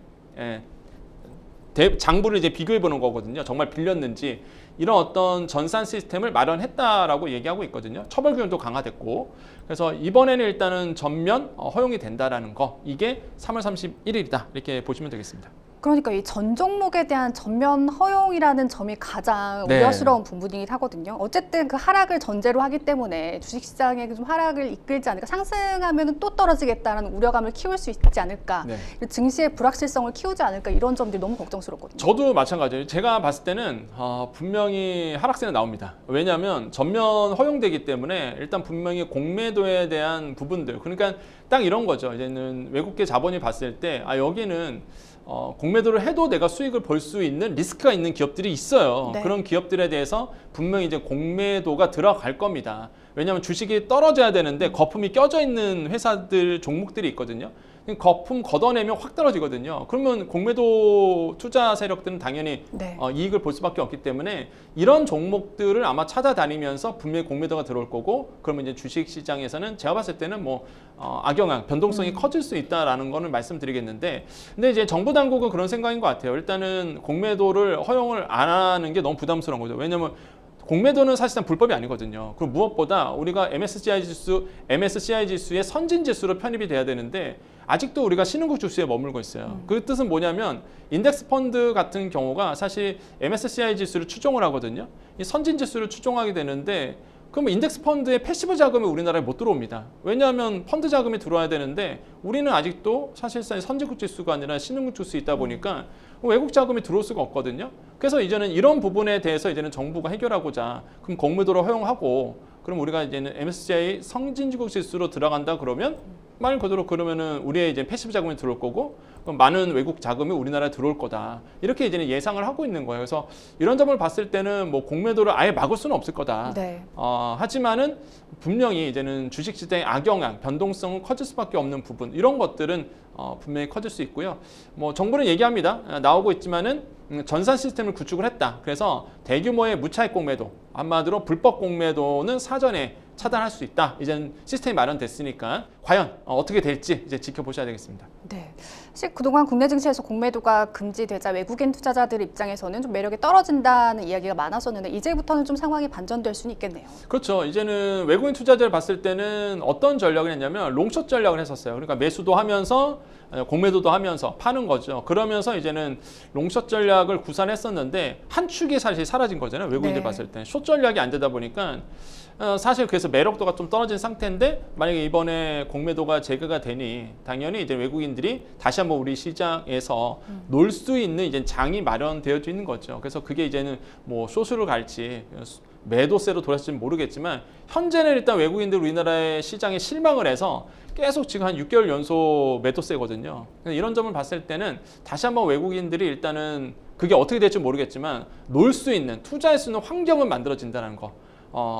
장부를 이제 비교해 보는 거거든요. 정말 빌렸는지 이런 어떤 전산 시스템을 마련했다라고 얘기하고 있거든요. 처벌 규정도 강화됐고 그래서 이번에는 일단은 전면 허용이 된다라는 거 이게 3월 31일이다 이렇게 보시면 되겠습니다. 그러니까 이 전 종목에 대한 전면 허용이라는 점이 가장 네. 우려스러운 부분이긴 하거든요. 어쨌든 그 하락을 전제로 하기 때문에 주식시장에 좀 하락을 이끌지 않을까, 상승하면 또 떨어지겠다는 우려감을 키울 수 있지 않을까, 네. 증시의 불확실성을 키우지 않을까, 이런 점들이 너무 걱정스럽거든요. 저도 마찬가지예요. 제가 봤을 때는 분명히 하락세는 나옵니다. 왜냐하면 전면 허용되기 때문에 일단 분명히 공매도에 대한 부분들, 그러니까 딱 이런 거죠. 이제는 외국계 자본이 봤을 때 여기는 공매도를 해도 내가 수익을 벌 수 있는 리스크가 있는 기업들이 있어요. 네. 그런 기업들에 대해서 분명히 이제 공매도가 들어갈 겁니다. 왜냐하면 주식이 떨어져야 되는데 거품이 껴져 있는 회사들 종목들이 있거든요. 거품 걷어내면 확 떨어지거든요. 그러면 공매도 투자 세력들은 당연히 네. 이익을 볼 수밖에 없기 때문에 이런 종목들을 아마 찾아다니면서 분명히 공매도가 들어올 거고 그러면 이제 주식 시장에서는 제가 봤을 때는 뭐 악영향, 변동성이 커질 수 있다라는 거는 말씀드리겠는데 근데 이제 정부 당국은 그런 생각인 것 같아요. 일단은 공매도를 허용을 안 하는 게 너무 부담스러운 거죠. 왜냐면 공매도는 사실상 불법이 아니거든요. 그리고 무엇보다 우리가 MSCI 지수의 선진 지수로 편입이 돼야 되는데 아직도 우리가 신흥국 지수에 머물고 있어요. 그 뜻은 뭐냐면 인덱스 펀드 같은 경우가 사실 MSCI 지수를 추종을 하거든요. 이 선진 지수를 추종하게 되는데 그럼 인덱스 펀드의 패시브 자금이 우리나라에 못 들어옵니다. 왜냐하면 펀드 자금이 들어와야 되는데 우리는 아직도 사실상 선진국 지수가 아니라 신흥국 지수에 있다 보니까 외국 자금이 들어올 수가 없거든요. 그래서 이제는 이런 부분에 대해서 이제는 정부가 해결하고자 그럼 공매도를 허용하고 그럼 우리가 이제는 MSCI 성진국 지수로 들어간다 그러면 말 그대로 그러면은 우리의 이제 패시브 자금이 들어올 거고 그럼 많은 외국 자금이 우리나라에 들어올 거다. 이렇게 이제는 예상을 하고 있는 거예요. 그래서 이런 점을 봤을 때는 뭐 공매도를 아예 막을 수는 없을 거다. 네. 하지만은 분명히 이제는 주식시장의 악영향, 변동성은 커질 수밖에 없는 부분 이런 것들은 분명히 커질 수 있고요. 뭐 정부는 얘기합니다. 나오고 있지만은 전산 시스템을 구축을 했다. 그래서 대규모의 무차익 공매도, 한마디로 불법 공매도는 사전에 차단할 수 있다. 이제는 시스템이 마련됐으니까 과연 어떻게 될지 이제 지켜보셔야 되겠습니다. 네. 사실 그동안 국내 증시에서 공매도가 금지되자 외국인 투자자들 입장에서는 좀 매력이 떨어진다는 이야기가 많았었는데 이제부터는 좀 상황이 반전될 수는 있겠네요. 그렇죠. 이제는 외국인 투자자를 봤을 때는 어떤 전략을 했냐면 롱숏 전략을 했었어요. 그러니까 매수도 하면서 공매도도 하면서 파는 거죠. 그러면서 이제는 롱숏 전략을 구사했었는데 한 축이 사실 사라진 거잖아요. 외국인들 네. 봤을 때. 숏 전략이 안 되다 보니까 사실 그래서 매력도가 좀 떨어진 상태인데 만약에 이번에 공매도가 제거가 되니 당연히 이제 외국인들이 다시 한번 우리 시장에서 놀 수 있는 이제 장이 마련되어져 있는 거죠. 그래서 그게 이제는 뭐 숏으로 갈지 매도세로 돌아갈지는 모르겠지만 현재는 일단 외국인들 우리나라의 시장에 실망을 해서 계속 지금 한 6개월 연속 매도세거든요. 이런 점을 봤을 때는 다시 한번 외국인들이 일단은 그게 어떻게 될지 모르겠지만 놀 수 있는 투자할 수 있는 환경은 만들어진다는 거.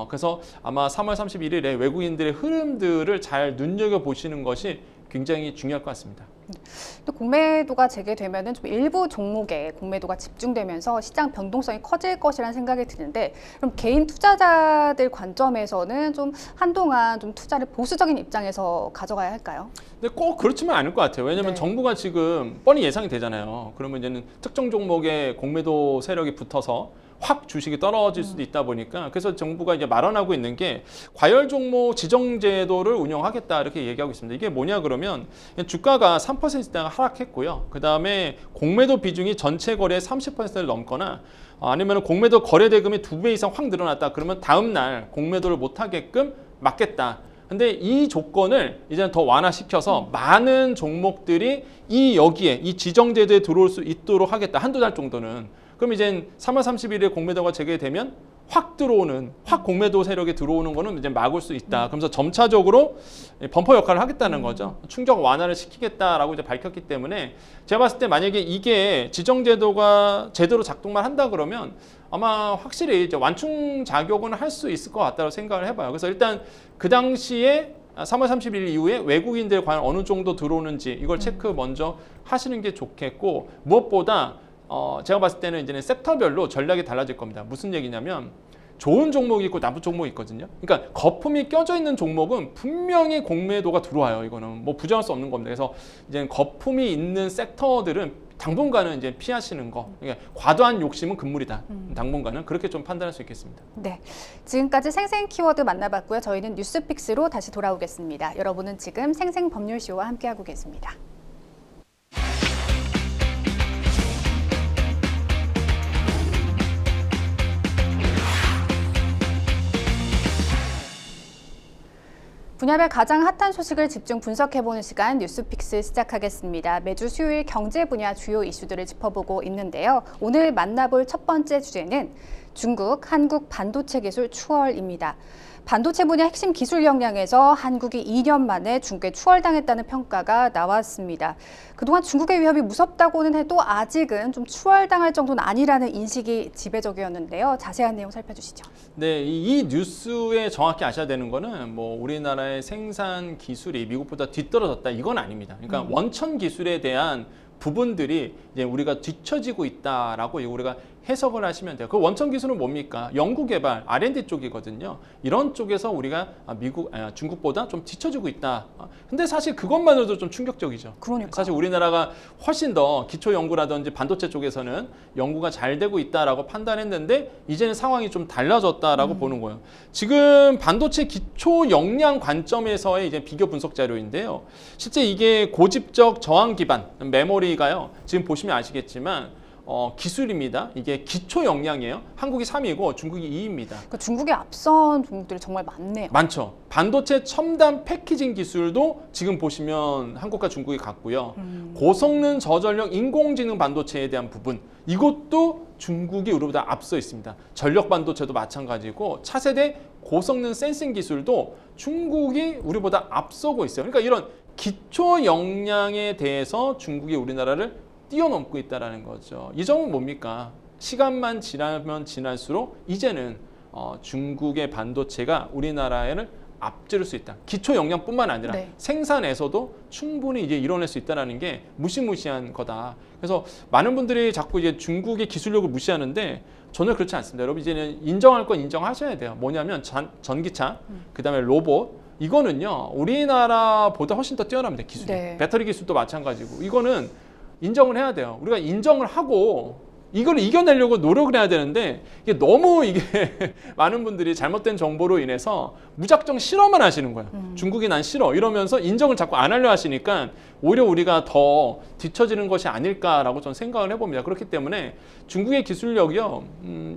그래서 아마 3월 31일에 외국인들의 흐름들을 잘 눈여겨보시는 것이 굉장히 중요할 것 같습니다. 또 공매도가 재개되면은 좀 일부 종목에 공매도가 집중되면서 시장 변동성이 커질 것이라는 생각이 드는데 그럼 개인 투자자들 관점에서는 좀 한동안 좀 투자를 보수적인 입장에서 가져가야 할까요? 근데 꼭 그렇지만 않을 것 같아요. 왜냐하면 네. 정부가 지금 뻔히 예상이 되잖아요. 그러면 이제는 특정 종목에 공매도 세력이 붙어서 확 주식이 떨어질 수도 있다 보니까 그래서 정부가 이제 마련하고 있는 게 과열 종목 지정 제도를 운영하겠다 이렇게 얘기하고 있습니다. 이게 뭐냐 그러면 주가가 3%가 하락했고요. 그 다음에 공매도 비중이 전체 거래의 30%를 넘거나 아니면 공매도 거래 대금이 2배 이상 확 늘어났다 그러면 다음 날 공매도를 못 하게끔 막겠다. 근데 이 조건을 이제 더 완화시켜서 많은 종목들이 여기에 이 지정 제도에 들어올 수 있도록 하겠다. 한두 달 정도는. 그럼 이제 3월 30일에 공매도가 재개되면 확 공매도 세력이 들어오는 거는 이제 막을 수 있다. 그러면서 점차적으로 범퍼 역할을 하겠다는 거죠. 충격 완화를 시키겠다라고 이제 밝혔기 때문에 제가 봤을 때 만약에 이게 지정제도가 제대로 작동만 한다 그러면 아마 확실히 이제 완충 작용은 할 수 있을 것 같다고 생각을 해봐요. 그래서 일단 그 당시에 3월 30일 이후에 외국인들 과연 어느 정도 들어오는지 이걸 체크 먼저 하시는 게 좋겠고, 무엇보다 제가 봤을 때는 이제는 섹터별로 전략이 달라질 겁니다. 무슨 얘기냐면 좋은 종목이 있고 나쁜 종목이 있거든요. 그러니까 거품이 껴져 있는 종목은 분명히 공매도가 들어와요. 이거는 뭐 부정할 수 없는 겁니다. 그래서 이제 거품이 있는 섹터들은 당분간은 이제 피하시는 거. 그러니까 과도한 욕심은 금물이다. 당분간은 그렇게 좀 판단할 수 있겠습니다. 네, 지금까지 생생 키워드 만나봤고요. 저희는 뉴스픽스로 다시 돌아오겠습니다. 여러분은 지금 생생 법률쇼와 함께하고 계십니다. 분야별 가장 핫한 소식을 집중 분석해보는 시간 뉴스픽스 시작하겠습니다. 매주 수요일 경제 분야 주요 이슈들을 짚어보고 있는데요. 오늘 만나볼 첫 번째 주제는 중국, 한국 반도체 기술 추월입니다. 반도체 분야 핵심 기술 역량에서 한국이 2년 만에 중국에 추월당했다는 평가가 나왔습니다. 그동안 중국의 위협이 무섭다고는 해도 아직은 좀 추월당할 정도는 아니라는 인식이 지배적이었는데요. 자세한 내용 살펴주시죠. 네, 이 뉴스에 정확히 아셔야 되는 거는 뭐 우리나라의 생산 기술이 미국보다 뒤떨어졌다 이건 아닙니다. 그러니까 원천 기술에 대한 부분들이 이제 우리가 뒤처지고 있다라고 우리가 해석을 하시면 돼요. 그 원천 기술은 뭡니까? 연구개발, R&D 쪽이거든요. 이런 쪽에서 우리가 중국보다 좀 뒤처지고 있다. 근데 사실 그것만으로도 좀 충격적이죠. 그러니까. 사실 우리나라가 훨씬 더 기초 연구라든지 반도체 쪽에서는 연구가 잘 되고 있다라고 판단했는데 이제는 상황이 좀 달라졌다라고 보는 거예요. 지금 반도체 기초 역량 관점에서의 이제 비교 분석 자료인데요. 실제 이게 고집적 저항 기반 메모리가요. 지금 보시면 아시겠지만 기술입니다. 이게 기초 역량이에요. 한국이 3위고 중국이 2위입니다. 그러니까 중국의 앞선 종목들이 정말 많네요. 많죠. 반도체 첨단 패키징 기술도 지금 보시면 한국과 중국이 같고요. 고성능 저전력 인공지능 반도체에 대한 부분 이것도 중국이 우리보다 앞서 있습니다. 전력 반도체도 마찬가지고 차세대 고성능 센싱 기술도 중국이 우리보다 앞서고 있어요. 그러니까 이런 기초 역량에 대해서 중국이 우리나라를 뛰어넘고 있다는 거죠. 이 점은 뭡니까? 시간만 지나면 지날수록 이제는 중국의 반도체가 우리나라를 앞지를 수 있다. 기초 역량뿐만 아니라 네. 생산에서도 충분히 이제 이뤄낼 수 있다는 게 무시무시한 거다. 그래서 많은 분들이 자꾸 이제 중국의 기술력을 무시하는데 저는 그렇지 않습니다. 여러분 이제는 인정할 건 인정하셔야 돼요. 뭐냐면 전기차, 그다음에 로봇 이거는요 우리나라보다 훨씬 더 뛰어납니다. 기술이. 네. 배터리 기술도 마찬가지고 이거는 인정을 해야 돼요. 우리가 인정을 하고 이걸 이겨내려고 노력을 해야 되는데 이게 너무 많은 분들이 잘못된 정보로 인해서 무작정 실험만 하시는 거예요. 중국이 난 싫어 이러면서 인정을 자꾸 안 하려 하시니까 오히려 우리가 더 뒤처지는 것이 아닐까라고 저는 생각을 해봅니다. 그렇기 때문에 중국의 기술력이요.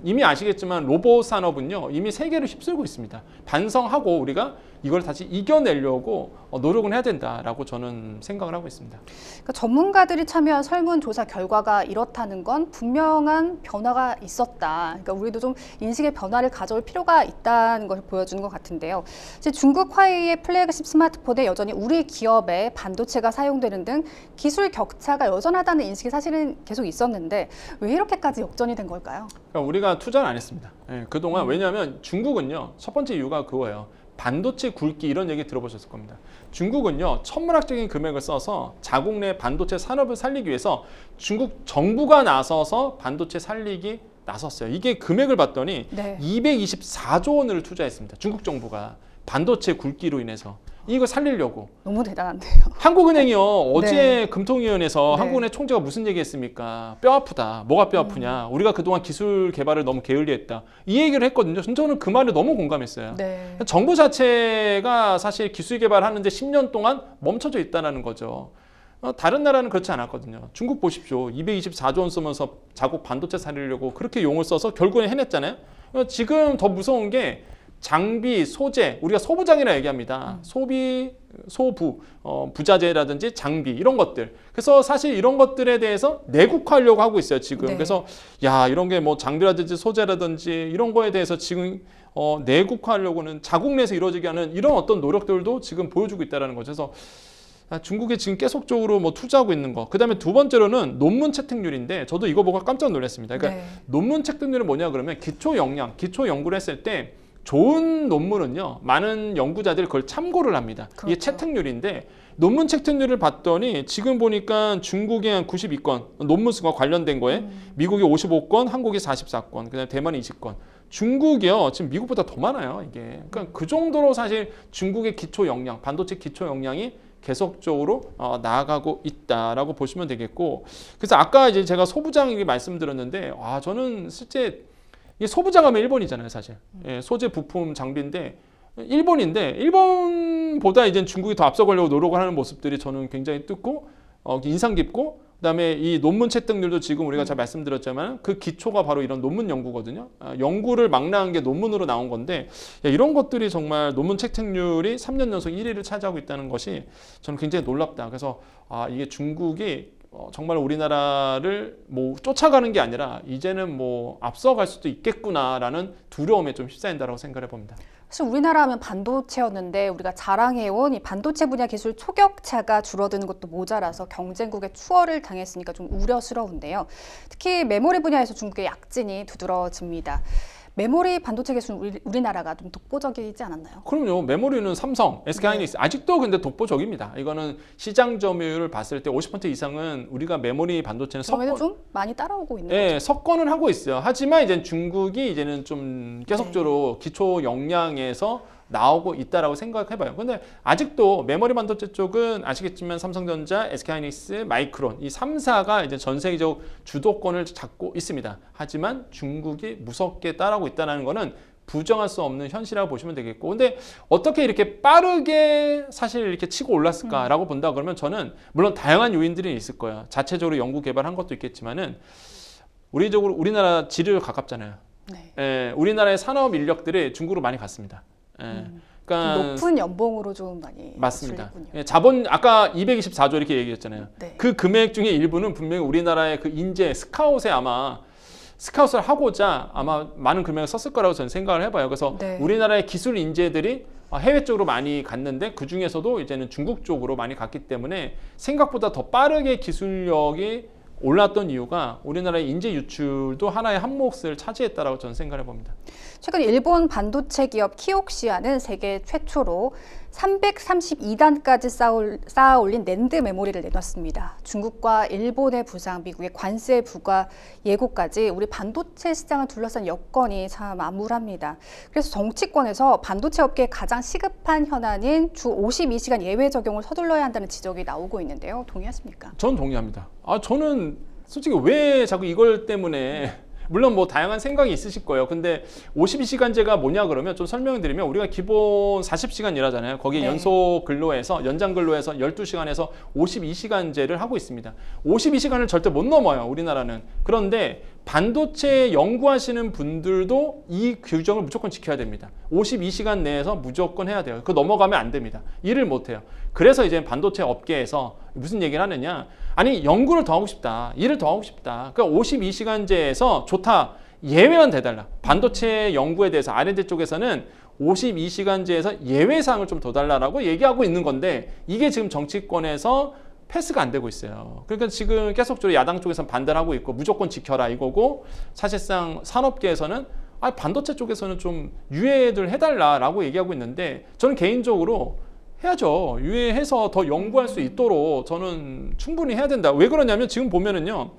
이미 아시겠지만 로봇 산업은요. 이미 세계를 휩쓸고 있습니다. 반성하고 우리가 이걸 다시 이겨내려고 노력을 해야 된다라고 저는 생각을 하고 있습니다. 그러니까 전문가들이 참여한 설문조사 결과가 이렇다는 건 분명한 변화가 있었다. 그러니까 우리도 좀 인식의 변화를 가져올 필요가 있다는 것을 보여주는 것 같은데요. 이제 중국 화웨이의 플래그십 스마트폰에 여전히 우리 기업의 반도체가 사용되는 등 기술 격차가 여전하다는 인식이 사실은 계속 있었는데 왜 이렇게까지 역전이 된 걸까요? 그러니까 우리가 투자를 안 했습니다. 예, 그동안 왜냐하면 중국은요. 첫 번째 이유가 그거예요. 반도체 굵기 이런 얘기 들어보셨을 겁니다. 중국은요 천문학적인 금액을 써서 자국 내 반도체 산업을 살리기 위해서 중국 정부가 나서서 반도체 살리기 나섰어요. 이게 금액을 봤더니 네. 224조 원을 투자했습니다. 중국 정부가 반도체 굵기로 인해서 이거 살리려고. 너무 대단한데요. 한국은행이요 어제 네. 금통위원회에서 네. 한국은행 총재가 무슨 얘기했습니까? 뼈 아프다. 뭐가 뼈 아프냐? 우리가 그동안 기술 개발을 너무 게을리했다. 이 얘기를 했거든요. 저는 그 말에 너무 공감했어요. 네. 정부 자체가 사실 기술 개발하는데 10년 동안 멈춰져 있다는 거죠. 다른 나라는 그렇지 않았거든요. 중국 보십시오. 224조 원 쓰면서 자국 반도체 살리려고 그렇게 용을 써서 결국에 해냈잖아요. 지금 더 무서운 게 장비, 소재, 우리가 소부장이라 얘기합니다. 소비, 소부, 부자재라든지 장비 이런 것들. 그래서 사실 이런 것들에 대해서 내국화하려고 하고 있어요 지금. 네. 그래서 야 이런 게 뭐 장비라든지 소재라든지 이런 거에 대해서 지금 내국화하려고는 자국 내에서 이루어지게 하는 이런 어떤 노력들도 지금 보여주고 있다는 거죠. 그래서 중국이 지금 계속적으로 뭐 투자하고 있는 거. 그다음에 두 번째로는 논문 채택률인데 저도 이거 보고 깜짝 놀랐습니다. 그러니까 네. 논문 채택률은 뭐냐 그러면 기초 역량, 기초 연구를 했을 때 좋은 논문은요, 많은 연구자들이 그걸 참고를 합니다. 그렇죠. 이게 채택률인데 논문 채택률을 봤더니 지금 보니까 중국이 한 92건 논문 수가 관련된 거에 미국이 55건, 한국이 44건, 그다음에 대만이 20건. 중국이요 지금 미국보다 더 많아요 이게. 그러니까 그 정도로 사실 중국의 기초 역량, 반도체 기초 역량이 계속적으로 나아가고 있다라고 보시면 되겠고. 그래서 아까 이제 제가 소부장 말씀드렸는데, 저는 실제 이 소부장 하면 일본이잖아요 사실. 예, 소재 부품 장비인데 일본인데 일본보다 이제 중국이 더 앞서가려고 노력을 하는 모습들이 저는 굉장히 뜻고 인상 깊고, 그다음에 이 논문 채택률도 지금 우리가 잘 말씀드렸지만 그 기초가 바로 이런 논문 연구거든요. 연구를 망라한 게 논문으로 나온 건데, 이런 것들이 정말 논문 채택률이 3년 연속 1위를 차지하고 있다는 것이 저는 굉장히 놀랍다. 그래서 이게 중국이 정말 우리나라를 뭐 쫓아가는 게 아니라 이제는 뭐 앞서갈 수도 있겠구나라는 두려움에 좀 휩싸인다라고 생각해 봅니다. 사실 우리나라 하면 반도체였는데 우리가 자랑해온 이 반도체 분야 기술 초격차가 줄어드는 것도 모자라서 경쟁국의 추월을 당했으니까 좀 우려스러운데요. 특히 메모리 분야에서 중국의 약진이 두드러집니다. 메모리 반도체 기술 우리나라가 좀 독보적이지 않았나요? 그럼요. 메모리는 삼성, SK하이닉스 아직도 근데 독보적입니다. 이거는 시장 점유율을 봤을 때 50% 이상은 우리가 메모리 반도체는 그러면 좀 많이 따라오고 있는 네, 거죠. 석권은 하고 있어요. 하지만 이제 중국이 이제는 좀 계속적으로 기초 역량에서 나오고 있다라고 생각해봐요. 근데 아직도 메모리 반도체 쪽은 아시겠지만 삼성전자, SK하이닉스, 마이크론 이 3사가 이제 전 세계적 주도권을 잡고 있습니다. 하지만 중국이 무섭게 따라오고 있다는 거는 부정할 수 없는 현실이라고 보시면 되겠고, 근데 어떻게 이렇게 빠르게 사실 이렇게 치고 올랐을까라고 본다 그러면 저는 물론 다양한 요인들이 있을 거예요. 자체적으로 연구 개발한 것도 있겠지만은 우리나라 지리를 가깝잖아요. 네. 예, 우리나라의 산업 인력들이 중국으로 많이 갔습니다. 예, 그러니까 높은 연봉으로 좀 많이 맞습니다. 줄였군요. 예, 자본 아까 224조 이렇게 얘기했잖아요. 네. 그 금액 중에 일부는 분명히 우리나라의 그 인재 스카웃에 아마 스카웃을 하고자 아마 많은 금액을 썼을 거라고 저는 생각을 해봐요. 그래서 네. 우리나라의 기술 인재들이 해외 쪽으로 많이 갔는데 그 중에서도 이제는 중국 쪽으로 많이 갔기 때문에 생각보다 더 빠르게 기술력이 올랐던 이유가 우리나라의 인재 유출도 하나의 한 몫을 차지했다라고 저는 생각을 해봅니다. 최근 일본 반도체 기업 키옥시아는 세계 최초로 332단까지 쌓아 올린 낸드 메모리를 내놨습니다. 중국과 일본의 부상, 미국의 관세 부과 예고까지 우리 반도체 시장을 둘러싼 여건이 참 암울합니다. 그래서 정치권에서 반도체 업계에 가장 시급한 현안인 주 52시간 예외 적용을 서둘러야 한다는 지적이 나오고 있는데요. 동의하십니까? 전 동의합니다. 저는 솔직히 왜 자꾸 이걸 때문에 물론 뭐 다양한 생각이 있으실 거예요. 근데 52시간제가 뭐냐 그러면 좀 설명을 드리면 우리가 기본 40시간 일하잖아요. 거기에 네. 연속 근로에서 연장 근로에서 12시간에서 52시간제를 하고 있습니다. 52시간을 절대 못 넘어요. 우리나라는. 그런데 반도체 연구하시는 분들도 이 규정을 무조건 지켜야 됩니다. 52시간 내에서 무조건 해야 돼요. 그거 넘어가면 안 됩니다. 일을 못 해요. 그래서 이제 반도체 업계에서 무슨 얘기를 하느냐? 아니 연구를 더 하고 싶다. 일을 더 하고 싶다. 그러니까 52시간제에서 좋다. 예외만 돼달라. 반도체 연구에 대해서 R&D 쪽에서는 52시간제에서 예외사항을 좀 더 달라라고 얘기하고 있는 건데 이게 지금 정치권에서 패스가 안 되고 있어요. 그러니까 지금 계속적으로 야당 쪽에서는 반대를 하고 있고 무조건 지켜라 이거고, 사실상 산업계에서는 반도체 쪽에서는 좀 유예를 해달라라고 얘기하고 있는데 저는 개인적으로 해야죠. 유예해서 더 연구할 수 있도록 저는 충분히 해야 된다. 왜 그러냐면 지금 보면은요.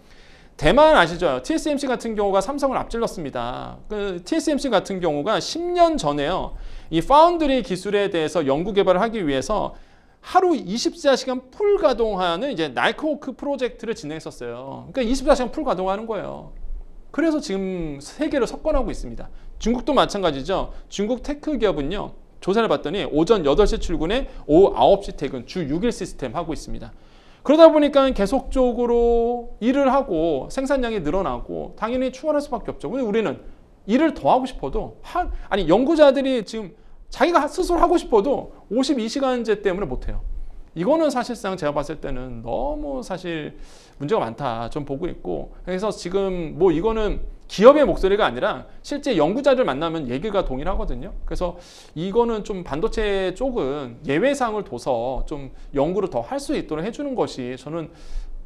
대만 아시죠? TSMC 같은 경우가 삼성을 앞질렀습니다. 그 TSMC 같은 경우가 10년 전에요. 이 파운드리 기술에 대해서 연구 개발을 하기 위해서 하루 24시간 풀 가동하는 이제 나이크워크 프로젝트를 진행했었어요. 그러니까 24시간 풀 가동하는 거예요. 그래서 지금 세계를 석권하고 있습니다. 중국도 마찬가지죠. 중국 테크 기업은요. 조사를 봤더니 오전 8시 출근에 오후 9시 퇴근 주 6일 시스템 하고 있습니다. 그러다 보니까 계속적으로 일을 하고 생산량이 늘어나고 당연히 추월할 수밖에 없죠. 근데 우리는 일을 더 하고 싶어도 연구자들이 지금 자기가 스스로 하고 싶어도 52시간제 때문에 못해요. 이거는 사실상 제가 봤을 때는 너무 사실 문제가 많다 좀 보고 있고, 그래서 지금 뭐 이거는 기업의 목소리가 아니라 실제 연구자를 만나면 얘기가 동일하거든요. 그래서 이거는 좀 반도체 쪽은 예외사항을 둬서 좀 연구를 더 할 수 있도록 해주는 것이 저는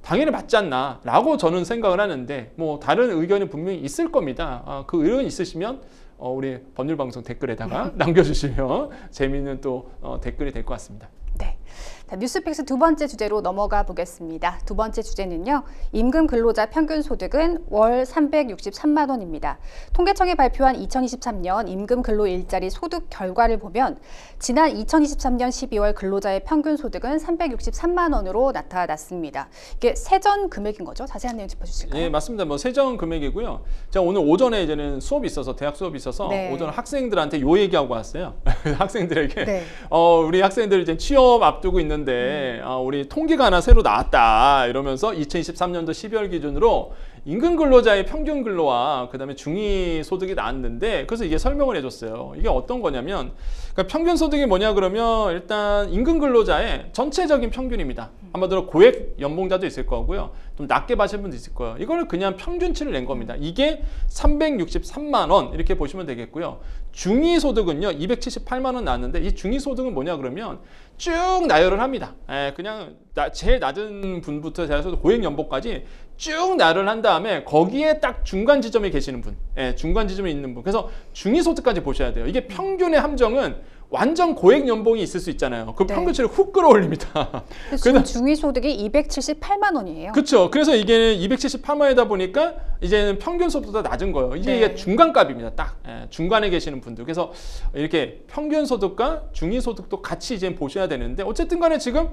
당연히 맞지 않나라고 저는 생각을 하는데, 뭐 다른 의견이 분명히 있을 겁니다. 그 의견이 있으시면 우리 법률방송 댓글에다가 남겨주시면 재미있는 또 댓글이 될 것 같습니다. 네. 자, 뉴스픽스 두 번째 주제로 넘어가 보겠습니다. 두 번째 주제는요. 임금 근로자 평균 소득은 월 363만 원입니다. 통계청이 발표한 2023년 임금 근로 일자리 소득 결과를 보면 지난 2023년 12월 근로자의 평균 소득은 363만 원으로 나타났습니다. 이게 세전 금액인 거죠? 자세한 내용 짚어주실까요? 예, 맞습니다. 뭐 세전 금액이고요. 제가 오늘 오전에 이제는 수업이 있어서 대학 수업이 있어서 네. 오전 학생들한테 요 얘기하고 왔어요. 학생들에게 네. 우리 학생들 이제 취업 앞두고 있는데 우리 통계가 하나 새로 나왔다 이러면서 2023년도 12월 기준으로 임금 근로자의 평균 근로와 그다음에 중위 소득이 나왔는데 그래서 이게 설명을 해줬어요. 이게 어떤 거냐면 그러니까 평균 소득이 뭐냐 그러면 일단 임금 근로자의 전체적인 평균입니다. 한마디로 고액 연봉자도 있을 거고요. 좀 낮게 받으신 분도 있을 거예요. 이걸 그냥 평균치를 낸 겁니다. 이게 363만 원 이렇게 보시면 되겠고요. 중위 소득은요 278만 원 나왔는데 이 중위 소득은 뭐냐 그러면 쭉 나열을 합니다. 그냥 제일 낮은 분부터 해서 고액 연봉까지 쭉 나열을 한 다음에 거기에 딱 중간 지점에 계시는 분, 중간 지점에 있는 분. 그래서 중위 소득까지 보셔야 돼요. 이게 평균의 함정은 완전 고액 연봉이 있을 수 있잖아요. 그 네. 평균치를 훅 끌어올립니다. 지금 중위 소득이 278만 원이에요. 그렇죠. 그래서 이게 278만 원이다 보니까 이제는 평균 소득보다 낮은 거예요. 이게 네. 중간값입니다. 딱 중간에 계시는 분들. 그래서 이렇게 평균 소득과 중위 소득도 같이 이제 보셔야 되는데 어쨌든 간에 지금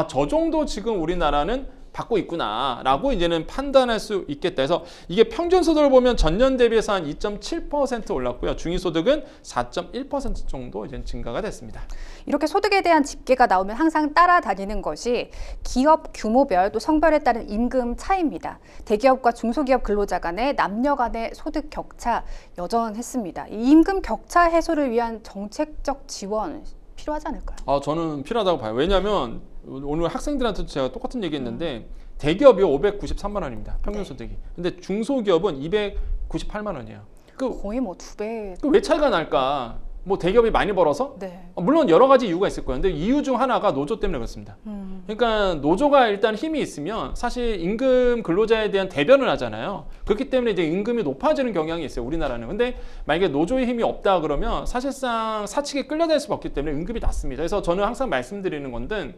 저 정도 지금 우리나라는 받고 있구나라고 이제는 판단할 수 있겠다. 그래서 이게 평균 소득을 보면 전년 대비해서 한 2.7% 올랐고요. 중위 소득은 4.1% 정도 이제 증가가 됐습니다. 이렇게 소득에 대한 집계가 나오면 항상 따라다니는 것이 기업 규모별 또 성별에 따른 임금 차이입니다. 대기업과 중소기업 근로자 간의 남녀 간의 소득 격차 여전했습니다. 이 임금 격차 해소를 위한 정책적 지원 필요하지 않을까요? 저는 필요하다고 봐요. 왜냐하면 오늘 학생들한테도 제가 똑같은 얘기했는데 대기업이 593만 원입니다. 평균 네. 소득이. 근데 중소기업은 298만 원이에요. 거의 뭐 2배. 왜 차이가 날까? 뭐 대기업이 많이 벌어서? 네. 물론 여러 가지 이유가 있을 거예요. 근데 이유 중 하나가 노조 때문에 그렇습니다. 그러니까 노조가 일단 힘이 있으면 사실 임금 근로자에 대한 대변을 하잖아요. 그렇기 때문에 이제 임금이 높아지는 경향이 있어요. 우리나라는. 근데 만약에 노조의 힘이 없다 그러면 사실상 사측에 끌려다닐 수밖에 없기 때문에 임금이 낮습니다. 그래서 저는 항상 말씀드리는 건데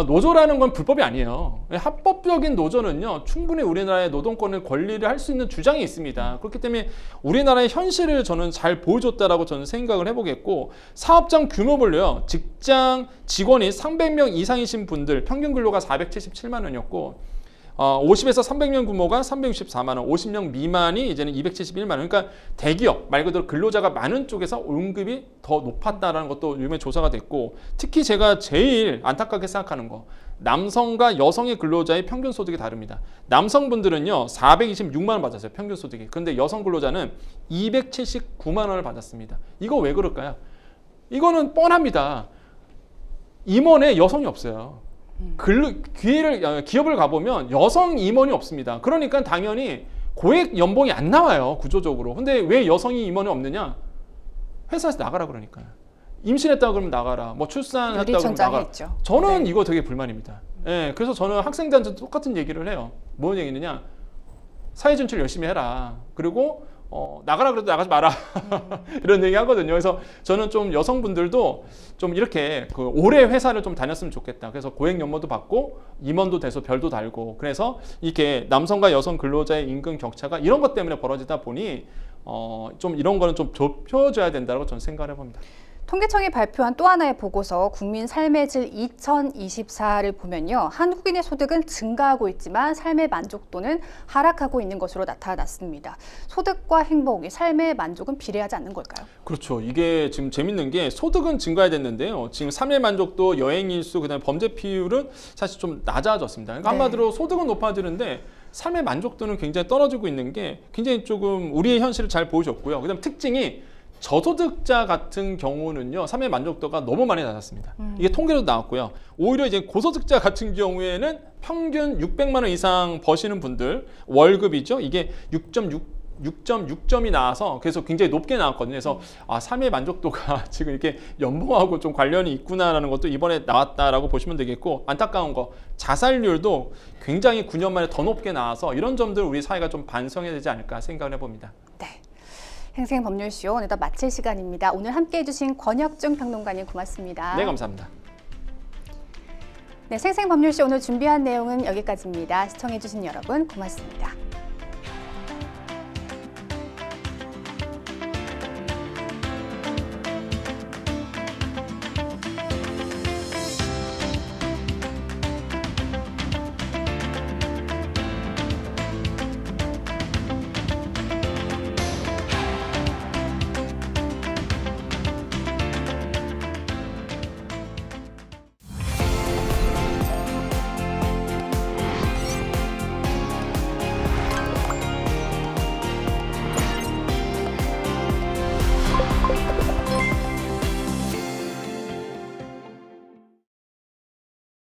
노조라는 건 불법이 아니에요. 합법적인 노조는요 충분히 우리나라의 노동권을 권리를 할 수 있는 주장이 있습니다. 그렇기 때문에 우리나라의 현실을 저는 잘 보여줬다라고 저는 생각을 해보겠고 사업장 규모별로요 직장 직원이 300명 이상이신 분들 평균 근로가 477만 원이었고 50에서 300명 규모가 364만 원, 50명 미만이 이제는 271만 원. 그러니까 대기업 말 그대로 근로자가 많은 쪽에서 임금이 더 높았다라는 것도 요즘에 조사가 됐고 특히 제가 제일 안타깝게 생각하는 거 남성과 여성의 근로자의 평균 소득이 다릅니다. 남성분들은요 426만 원 받았어요. 평균 소득이. 그런데 여성 근로자는 279만 원을 받았습니다. 이거 왜 그럴까요? 이거는 뻔합니다. 임원에 여성이 없어요. 기업을 가보면 여성 임원이 없습니다. 그러니까 당연히 고액 연봉이 안 나와요. 구조적으로. 근데 왜 여성이 임원이 없느냐? 회사에서 나가라 그러니까요. 임신했다고 그러면 나가라. 뭐 출산했다고 그러면 나가라. 했죠. 저는 네. 이거 되게 불만입니다. 그래서 저는 학생들한테 똑같은 얘기를 해요. 뭔 얘기느냐? 사회진출 열심히 해라. 그리고 나가라 그래도 나가지 마라. 이런 얘기 하거든요. 그래서 저는 좀 여성분들도 좀 이렇게 오래 회사를 좀 다녔으면 좋겠다. 그래서 고액 연봉도 받고 임원도 돼서 별도 달고 그래서 이렇게 남성과 여성 근로자의 임금 격차가 이런 것 때문에 벌어지다 보니 좀 이런 거는 좀 좁혀져야 된다고 저는 생각을 해봅니다. 통계청이 발표한 또 하나의 보고서 국민 삶의 질 2024를 보면요. 한국인의 소득은 증가하고 있지만 삶의 만족도는 하락하고 있는 것으로 나타났습니다. 소득과 행복, 삶의 만족은 비례하지 않는 걸까요? 그렇죠. 이게 지금 재밌는 게 소득은 증가해야 됐는데요. 지금 삶의 만족도, 여행 일수, 그다음에 범죄 비율은 사실 좀 낮아졌습니다. 그러니까 한마디로 소득은 높아지는데 삶의 만족도는 굉장히 떨어지고 있는 게 굉장히 조금 우리의 현실을 잘 보여줬고요. 그다음 특징이 저소득자 같은 경우는요, 삶의 만족도가 너무 많이 낮았습니다. 이게 통계로 나왔고요. 오히려 이제 고소득자 같은 경우에는 평균 600만 원 이상 버시는 분들 월급이죠. 이게 6.6점이 나와서 그래서 굉장히 높게 나왔거든요. 그래서 삶의 만족도가 지금 이렇게 연봉하고 좀 관련이 있구나라는 것도 이번에 나왔다라고 보시면 되겠고 안타까운 거 자살률도 굉장히 9년 만에 더 높게 나와서 이런 점들 우리 사회가 좀 반성해야 되지 않을까 생각을 해봅니다. 네. 생생법률쇼 어느덧 마칠 시간입니다. 오늘 함께해 주신 권혁중 평론가님 고맙습니다. 네, 감사합니다. 네, 생생법률쇼 오늘 준비한 내용은 여기까지입니다. 시청해 주신 여러분 고맙습니다.